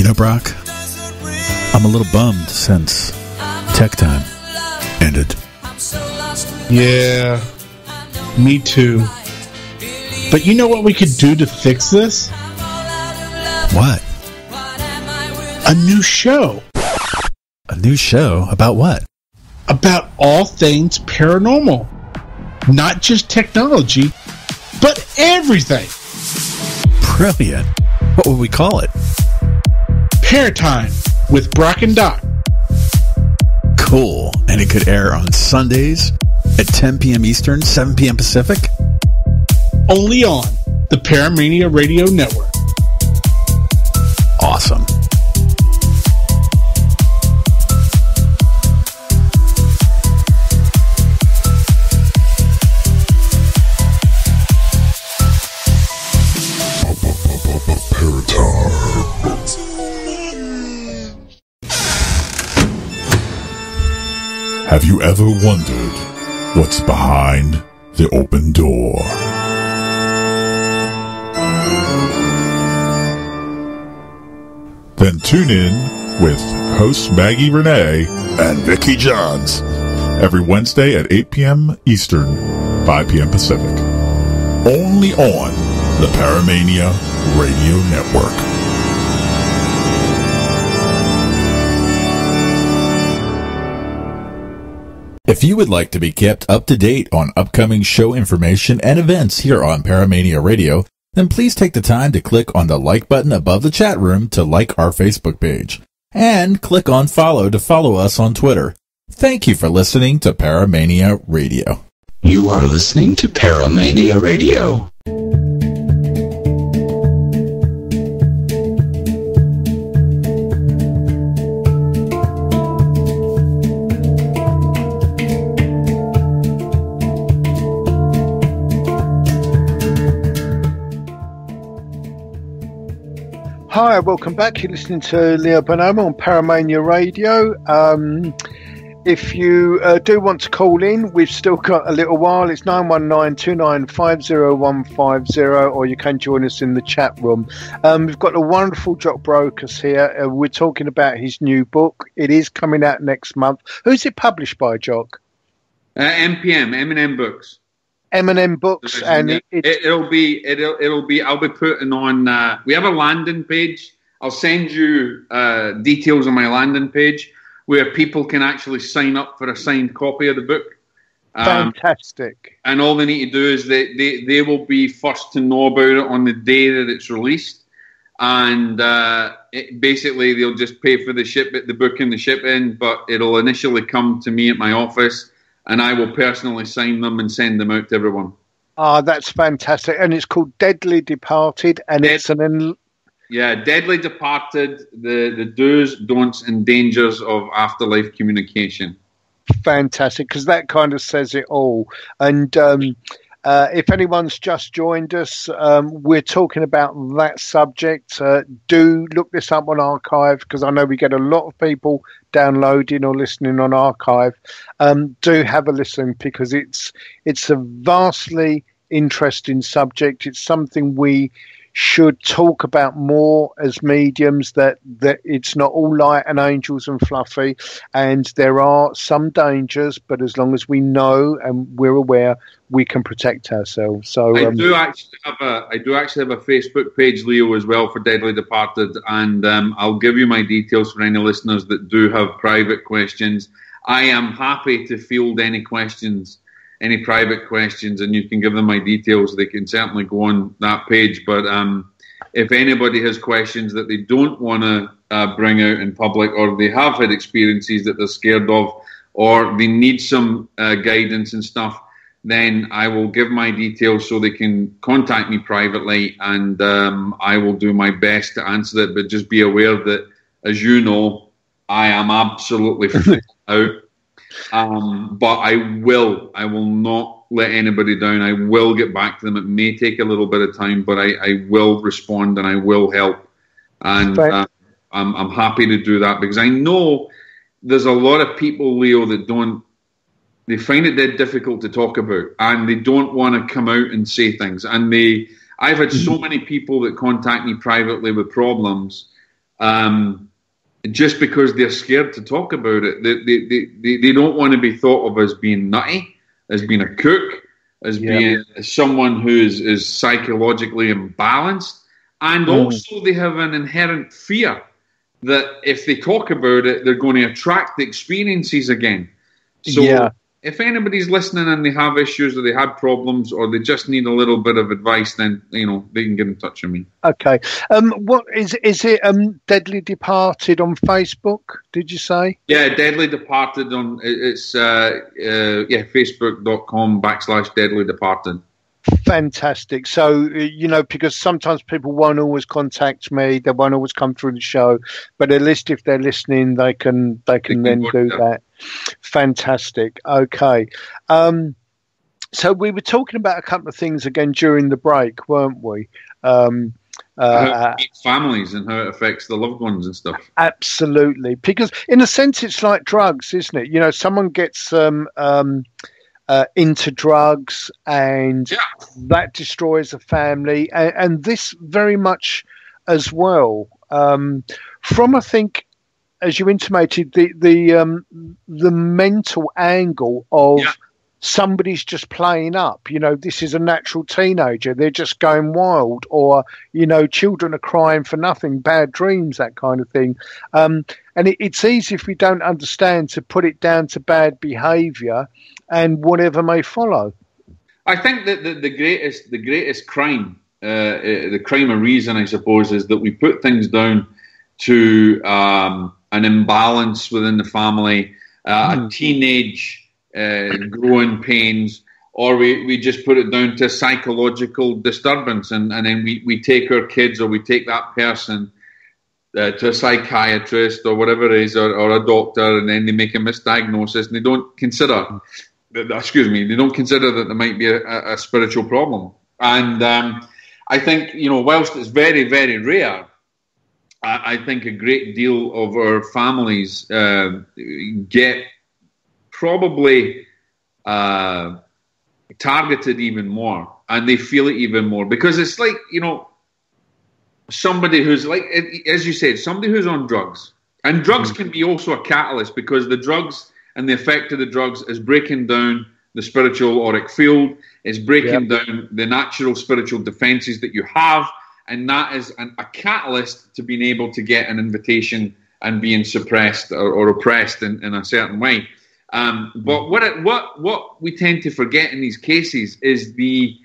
You know, Brock, I'm a little bummed since Tech Time ended. Yeah, me too. But you know what we could do to fix this? What? A new show. A new show? About what? About all things paranormal. Not just technology, but everything. Brilliant. What would we call it? Paratime with Brock and Doc. Cool. And it could air on Sundays at 10 p.m. Eastern, 7 p.m. Pacific? Only on the Paramania Radio Network. Awesome. Have you ever wondered what's behind the open door? Then tune in with hosts Maggie Renee and Vicky Johns every Wednesday at 8 p.m. Eastern, 5 p.m. Pacific. Only on the Paramania Radio Network. If you would like to be kept up to date on upcoming show information and events here on Paramania Radio, then please take the time to click on the like button above the chat room to like our Facebook page. And click on follow to follow us on Twitter. Thank you for listening to Paramania Radio. You are listening to Paramania Radio. Hi, welcome back. You're listening to Leo Bonomo on Paramania Radio. If you do want to call in, we've still got a little while. It's 919-2950150, or you can join us in the chat room. We've got a wonderful Jock Brocas here. We're talking about his new book. It is coming out next month. Who's it published by, Jock? M&M Books. M&M Books, and it'll be. I'll be putting on. We have a landing page. I'll send you details on my landing page where people can actually sign up for a signed copy of the book. Fantastic. And all they need to do is they will be first to know about it on the day that it's released, and basically they'll just pay for the book and the shipping, but it'll initially come to me at my office. And I will personally sign them and send them out to everyone. Ah, that's fantastic. And it's called Deadly Departed, and it's an... Deadly Departed, the do's, don'ts, and dangers of afterlife communication. Fantastic, because that kind of says it all. And if anyone's just joined us, we're talking about that subject. Do look this up on Archive, because I know we get a lot of people downloading or listening on Archive. Do have a listen, because it's a vastly interesting subject. It's something we should talk about more as mediums, that it's not all light and angels and fluffy, and there are some dangers, but as long as we know and we're aware, we can protect ourselves. So I do actually have a Facebook page, Leo, as well, for Deadly Departed, and I'll give you my details for any listeners that do have private questions. I am happy to field any private questions, and you can give them my details. They can certainly go on that page. But if anybody has questions that they don't want to bring out in public, or they have had experiences that they're scared of, or they need some guidance and stuff, then I will give my details so they can contact me privately, and I will do my best to answer it. But just be aware that, as you know, I am absolutely freaked out. But I will not let anybody down. I will get back to them. It may take a little bit of time, but I will respond and I will help. And I'm happy to do that, because I know there's a lot of people, Leo, that they find it dead difficult to talk about, and they don't want to come out and say things. And I've had so many people that contact me privately with problems, just because they're scared to talk about it. They don't want to be thought of as being nutty, as being a kook, as being someone who is psychologically imbalanced. And also they have an inherent fear that if they talk about it, they're going to attract the experiences again. So if anybody's listening and they have issues or they had problems or they just need a little bit of advice, then, they can get in touch with me. Okay. What is it Deadly Departed on Facebook, did you say? Yeah, Deadly Departed it's facebook.com/Deadly Departed. Fantastic. So, because sometimes people won't always contact me, they won't always come through the show, but at least if they're listening, they can then do that. Fantastic. Okay. So we were talking about a couple of things again during the break, weren't we? How it affects families and how it affects the loved ones and stuff. Absolutely. Because in a sense, it's like drugs, isn't it? Someone gets into drugs and that destroys a family. And this very much as well. From, I think, as you intimated, the mental angle of somebody's just playing up. This is a natural teenager. They're just going wild, or, children are crying for nothing, bad dreams, that kind of thing. And it's easy if we don't understand to put it down to bad behaviour and whatever may follow. I think that the greatest crime, the crime of reason, I suppose, is that we put things down to an imbalance within the family, a teenage growing pains, or we just put it down to psychological disturbance, and then we take our kids or we take that person to a psychiatrist or whatever it is, or a doctor, and then they make a misdiagnosis and they don't consider that there might be a spiritual problem. And I think, whilst it's very, very rare, I think a great deal of our families get probably targeted even more, and they feel it even more, because it's like, somebody who's like, as you said, somebody who's on drugs. And drugs can be also a catalyst, because the drugs and the effect of the drugs is breaking down the spiritual auric field, is breaking down the natural spiritual defenses that you have, and that is a catalyst to being able to get an invitation and being suppressed or oppressed in a certain way. But what we tend to forget in these cases is the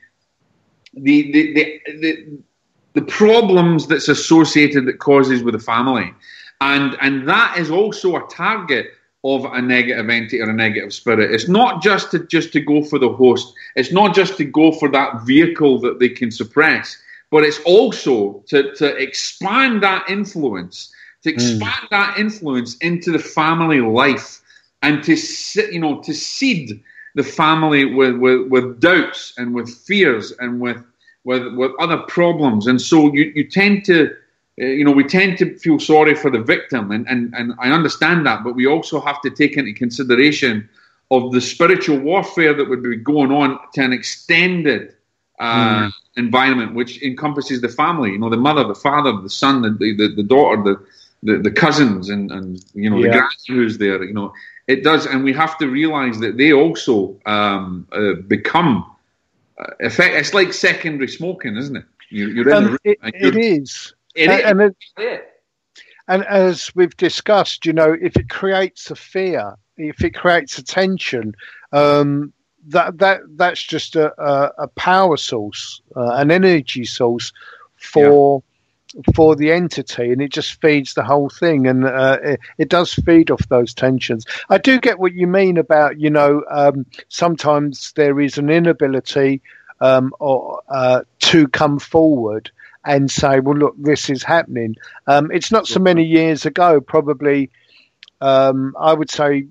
problems that's associated that causes with the family, and that is also a target of a negative entity or a negative spirit. It's not just to go for the host. It's not just to go for that vehicle that they can suppress, but it's also to expand that influence, into the family life, and to seed the family with doubts and with fears and with other problems. And so you tend to, we tend to feel sorry for the victim, and I understand that, but we also have to take into consideration of the spiritual warfare that would be going on to an extended environment, which encompasses the family, the mother, the father, the son, the daughter, the cousins, and the grand who's there, it does. And we have to realize that they also become effect. It's like secondary smoking, isn't it? You're in the room, it is. And as we've discussed, if it creates a fear, if it creates a tension, that's just a power source, an energy source for the entity, and it just feeds the whole thing, and it does feed off those tensions. I do get what you mean about, sometimes there is an inability to come forward and say, well, look, this is happening. It's not so many years ago, probably, I would say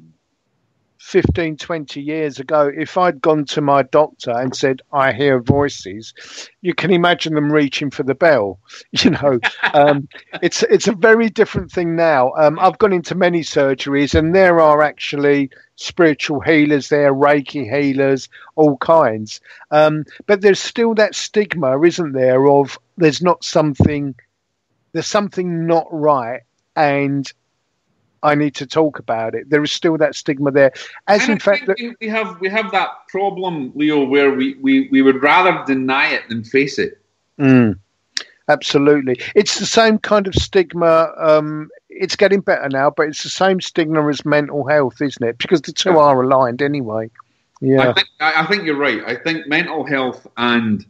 15, 20 years ago, if I'd gone to my doctor and said, I hear voices, you can imagine them reaching for the bell. It's a very different thing now. I've gone into many surgeries, and there are actually spiritual healers there, Reiki healers, all kinds. But there's still that stigma, isn't there, of there's not something there's something not right, and I need to talk about it. There is still that stigma there, as and in fact that we have that problem, Leo, where we would rather deny it than face it. Absolutely, it's the same kind of stigma. It's getting better now, but it's the same stigma as mental health, isn't it? Because the two are aligned anyway. Yeah, I think you're right. I think mental health and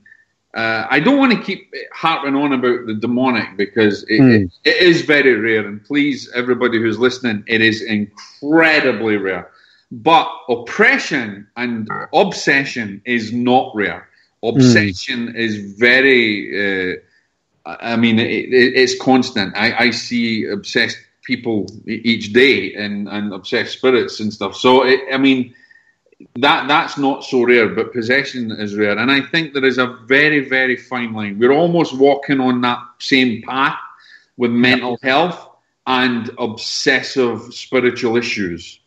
I don't want to keep harping on about the demonic because it is very rare. And please, everybody who's listening, it is incredibly rare. But oppression and obsession is not rare. Obsession is very, it's constant. I see obsessed people each day and obsessed spirits and stuff. So, that's not so rare, but possession is rare. And I think there is a very, very fine line. We're almost walking on that same path with mental health and obsessive spiritual issues.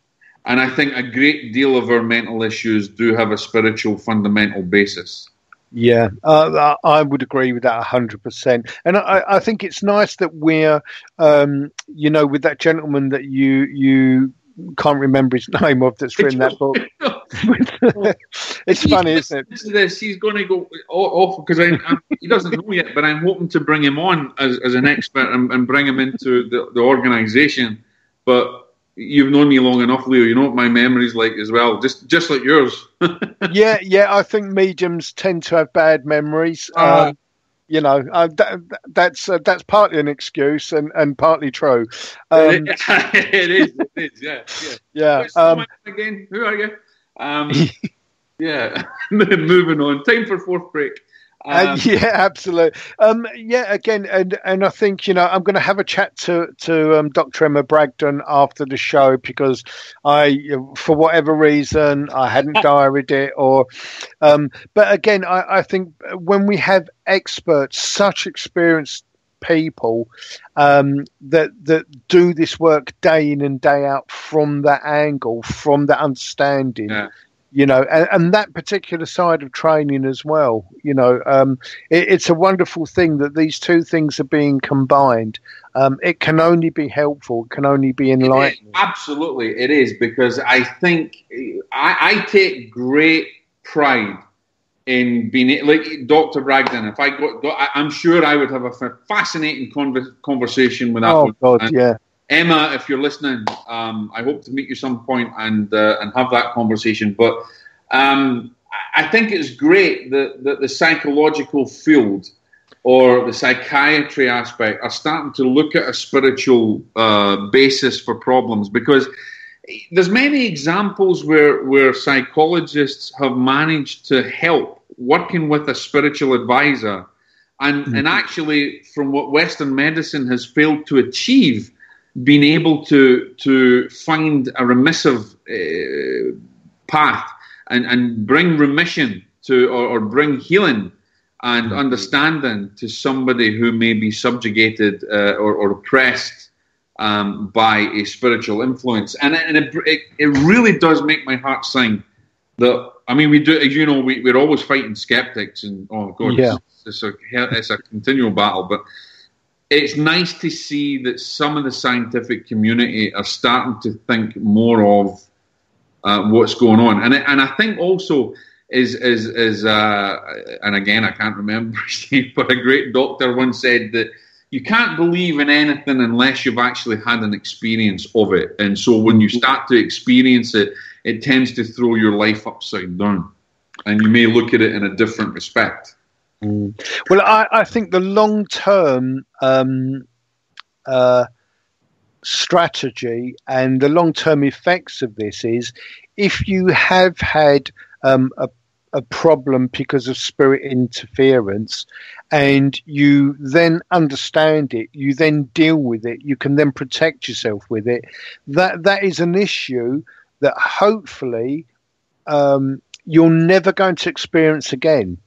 And I think a great deal of our mental issues do have a spiritual fundamental basis. Yeah, I would agree with that 100%. And I think it's nice that we're, with that gentleman that you can't remember his name of that's written that book. It's funny, isn't it? He's going to go off because he doesn't know yet, but I'm hoping to bring him on as an expert and bring him into the organisation. But you've known me long enough, Leo. You know what my memory's like as well, just like yours. Yeah. I think mediums tend to have bad memories. That's partly an excuse and partly true. It is. Yeah. Again, who are you? Moving on. Time for fourth break. Yeah, absolutely. Again, and I think I'm going to have a chat to Dr. Emma Bragdon after the show because for whatever reason, I hadn't diaried it but again, I think when we have experts, such experienced people that do this work day in and day out from that angle, from that understanding. Yeah. And that particular side of training as well, it's a wonderful thing that these two things are being combined. It can only be helpful. It can only be enlightening. Absolutely, it is, because I think I take great pride in being like Dr. Bragdon. If I'm sure I would have a fascinating conversation with that. Oh, God, yeah. Emma, if you're listening, I hope to meet you some point and have that conversation. But I think it's great that the psychological field or the psychiatry aspect are starting to look at a spiritual basis for problems, because there's many examples where psychologists have managed to help working with a spiritual advisor, and actually, from what Western medicine has failed to achieve, being able to find a remissive path and bring remission to or bring healing and understanding to somebody who may be subjugated or oppressed by a spiritual influence. And it really does make my heart sing that, we do, as you know, we're always fighting skeptics, and oh God, yeah. it's a continual battle, but it's nice to see that some of the scientific community are starting to think more of what's going on, and I think also is and again I can't remember his name, but a great doctor once said that you can't believe in anything unless you've actually had an experience of it, and so when you start to experience it, it tends to throw your life upside down, and you may look at it in a different respect. Well, I think the long-term strategy and the long-term effects of this is, if you have had a problem because of spirit interference and you then understand it, you then deal with it, you can then protect yourself with it, that is an issue that hopefully you're never going to experience again.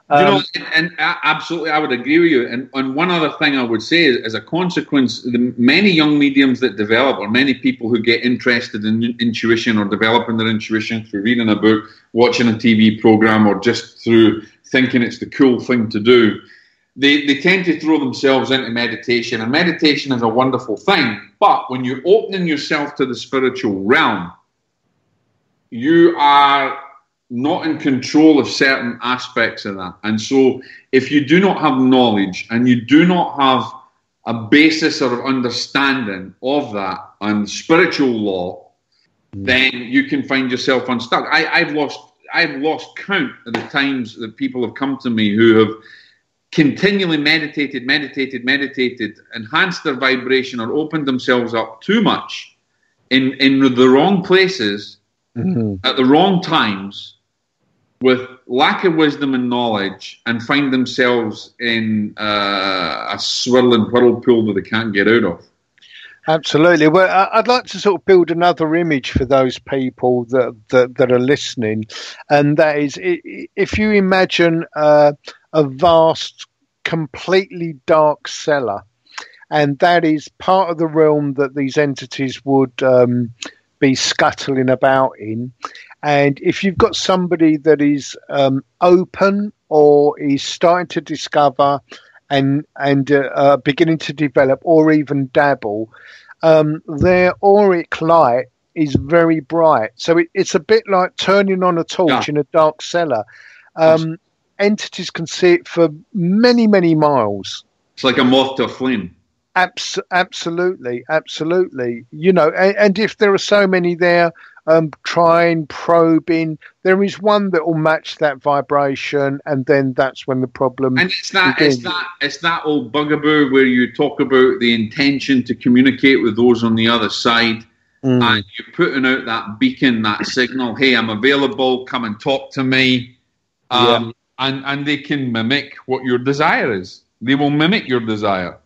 And absolutely, I would agree with you. And one other thing I would say is, as a consequence, the many young mediums that develop, or many people who get interested in intuition or developing their intuition through reading a book, watching a TV program, or just through thinking it's the cool thing to do, they tend to throw themselves into meditation, and meditation is a wonderful thing. But when you're opening yourself to the spiritual realm, you are not in control of certain aspects of that. And so if you do not have knowledge and you do not have a basis or understanding of that and spiritual law, then you can find yourself unstuck. I've lost count of the times that people have come to me who have continually meditated, enhanced their vibration, or opened themselves up too much in the wrong places, at the wrong times, with lack of wisdom and knowledge, and find themselves in a swirling whirlpool that they can't get out of. Absolutely. Well, I'd like to sort of build another image for those people that are listening, and that is, if you imagine a vast, completely dark cellar, and that is part of the realm that these entities would be scuttling about in. And if you've got somebody that is open or is starting to discover and beginning to develop or even dabble, their auric light is very bright. So it's a bit like turning on a torch in a dark cellar. Entities can see it for many, many miles. It's like a moth to a flame. Absolutely. You know, and if there are so many there, trying, probing, there is one that will match that vibration, and then that's when the problem. And it's that old bugaboo where you talk about the intention to communicate with those on the other side, and you're putting out that beacon, that signal. Hey, I'm available. Come and talk to me. And they can mimic what your desire is. They will mimic your desire.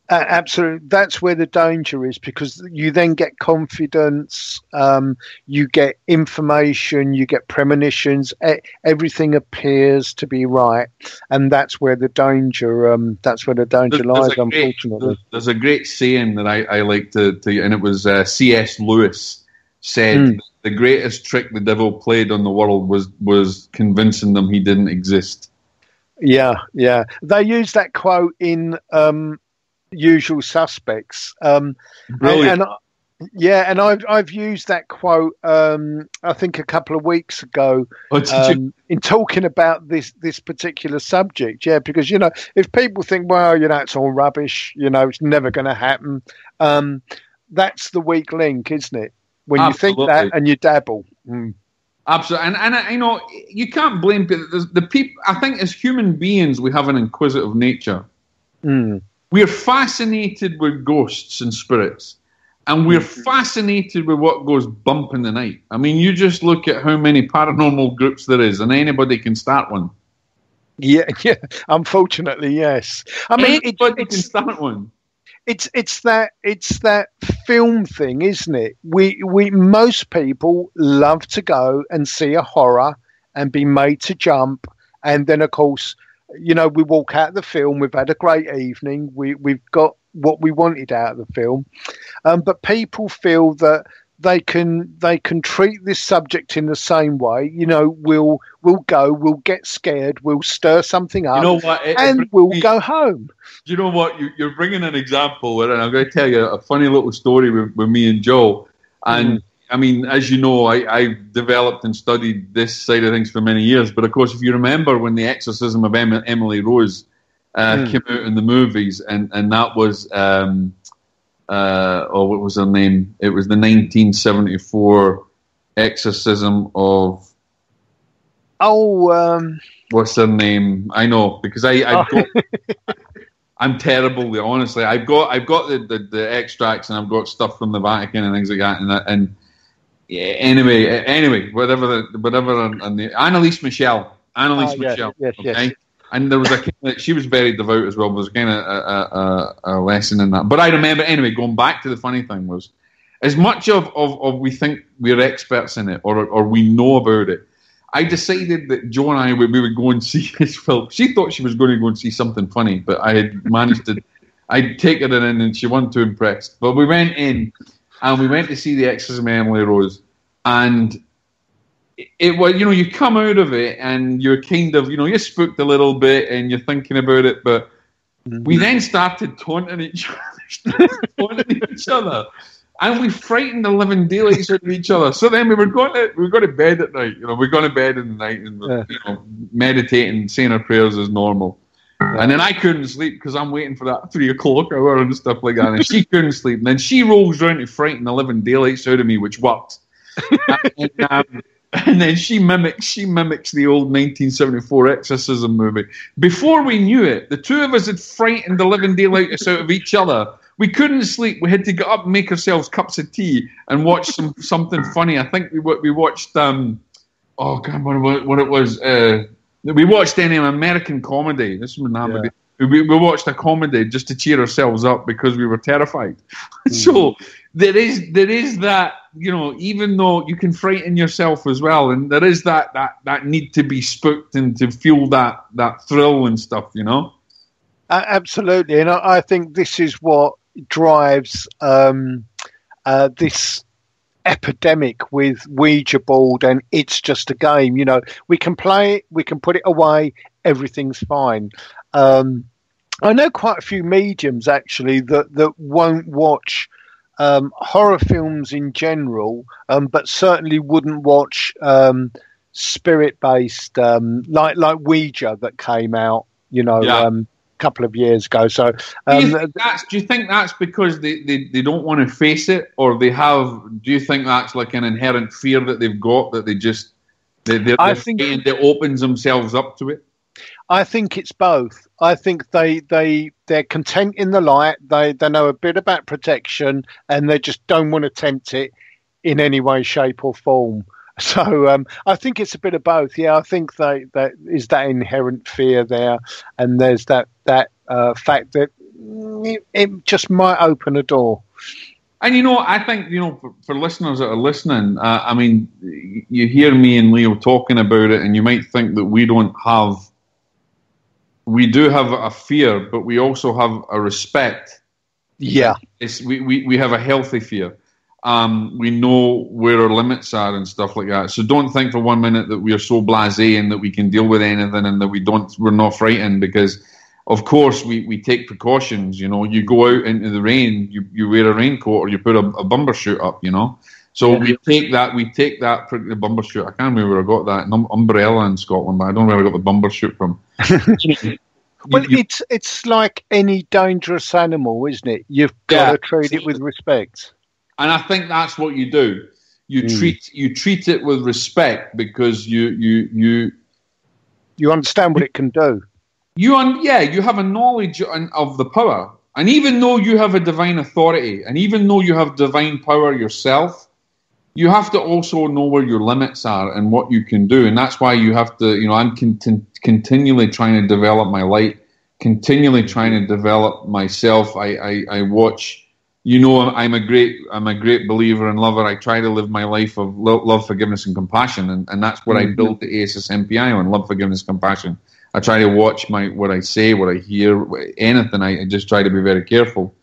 Absolutely. That's where the danger is, because you then get confidence, you get information, you get premonitions, everything appears to be right, and that's where the danger lies, unfortunately. There's a great saying that I like to and it was C.S. Lewis said, the greatest trick the devil played on the world was convincing them he didn't exist. Yeah. They use that quote in Usual Suspects. Brilliant. And I've used that quote I think a couple of weeks ago in talking about this particular subject. Yeah, because you know, if people think, well, you know, it's all rubbish, you know, it's never going to happen, that's the weak link, isn't it? When Absolutely. You think that and you dabble. Absolutely, and you know, you can't blame the people. I think as human beings, we have an inquisitive nature. We're fascinated with ghosts and spirits, and we're fascinated with what goes bump in the night. I mean, you just look at how many paranormal groups there is, and anybody can start one. Yeah. Unfortunately, yes. I mean, anybody can start one. It's that film thing, isn't it? We most people love to go and see a horror and be made to jump, and then of course, you know, we walk out of the film, we've had a great evening, we've got what we wanted out of the film, but people feel that they can treat this subject in the same way. You know, we'll get scared, we'll stir something up, you know what, we'll go home. You know what, you're bringing an example, and I'm going to tell you a funny little story with me and Joe. And I mean, as you know, I've developed and studied this side of things for many years. But of course, if you remember when The Exorcism of Emily Rose came out in the movies, and that was, what was her name? It was the 1974 Exorcism of... what's her name? I know, because I've got... I'm terrible, honestly. I've got the extracts, and I've got stuff from the Vatican and things like that, and yeah, anyway, whatever. And the Annalise Michel. Yes. And there was she was very devout as well. There was kind of a lesson in that. But I remember, anyway, going back to the funny thing was, as much of we think we're experts in it, or we know about it, I decided that Joe and I we would go and see this film. She thought she was going to go and see something funny, but I had managed to. I'd take her in, and she wasn't too impressed. But we went in, and we went to see The Exorcism of Emily Rose, and it was, you come out of it, and you're kind of, you're spooked a little bit, and you're thinking about it, but We then started taunting each other, and we frightened the living daylights out of each other. So then we were going to bed at night. We're going to bed in the night and meditating, saying our prayers as normal. And then I couldn't sleep because I'm waiting for that 3 o'clock hour and stuff like that. And she couldn't sleep. And then she rolls around to frighten the living daylights out of me, which worked. And then she mimics the old 1974 exorcism movie. Before we knew it, the two of us had frightened the living daylights out of each other. We couldn't sleep. We had to get up and make ourselves cups of tea and watch something funny. I think we watched what it was. We watched any American comedy. This was we watched a comedy just to cheer ourselves up because we were terrified. So there is that, even though you can frighten yourself as well, and there is that need to be spooked and to feel that thrill and stuff, Absolutely, and I think this is what drives this epidemic with Ouija board, and it's just a game. We can play it, we can put it away, everything's fine. I know quite a few mediums actually that won't watch horror films in general, but certainly wouldn't watch spirit-based like Ouija that came out, couple of years ago. So do you think that's because they don't want to face it, or do you think that's like an inherent fear that they've got, that I think that opens themselves up to it? I think it's both. I think they're content in the light. They know a bit about protection, and they just don't want to tempt it in any way, shape, or form. So I think it's a bit of both. Yeah, I think that is that inherent fear there, and there's that fact that it just might open a door. And I think for listeners that are listening, you hear me and Leo talking about it, and you might think that we do have a fear, but we also have a respect. Yeah, we have a healthy fear. We know where our limits are and stuff like that. So don't think for 1 minute that we are so blasé and that we can deal with anything and that we're not frightened, because of course we take precautions. You go out into the rain, you wear a raincoat, or you put a bumbershoot up. So we take that the bumbershoot. I can't remember where I got that umbrella in Scotland, but I don't know where I got the bumbershoot from. Well, it's like any dangerous animal, isn't it? You've got to treat it with respect. And I think that's what you do. You treat it with respect because you understand what it can do. You have a knowledge of the power, and even though you have a divine authority, and even though you have divine power yourself, you have to also know where your limits are and what you can do. And that's why you have to. I'm continually trying to develop my light, continually trying to develop myself. I watch. I'm a great believer and lover. I try to live my life of love, forgiveness, and compassion, and that's what I built the ASSMPI on: love, forgiveness, compassion. I try to watch what I say, what I hear, anything. I just try to be very careful.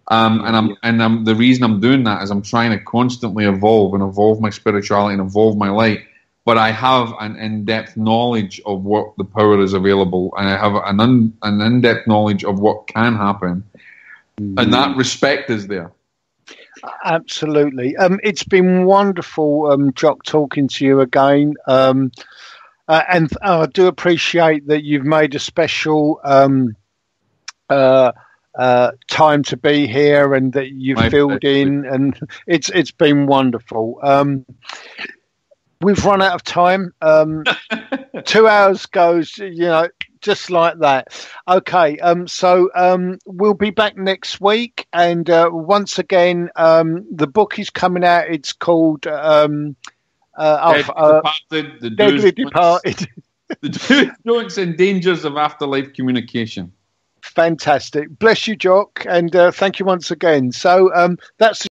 The reason I'm doing that is I'm trying to constantly evolve my spirituality and evolve my light. But I have an in-depth knowledge of what the power is available, and I have an in-depth knowledge of what can happen. And that respect is there. Absolutely. It's been wonderful, Jock, talking to you again. And I do appreciate that you've made a special time to be here, and that you've filled in, and it's been wonderful. We've run out of time. 2 hours goes, just like that. Okay, so we'll be back next week, and once again, the book is coming out. It's called Deadly Departed. The Do's and Dangers of Afterlife Communication. Fantastic. Bless you, Jock, and thank you once again. So that's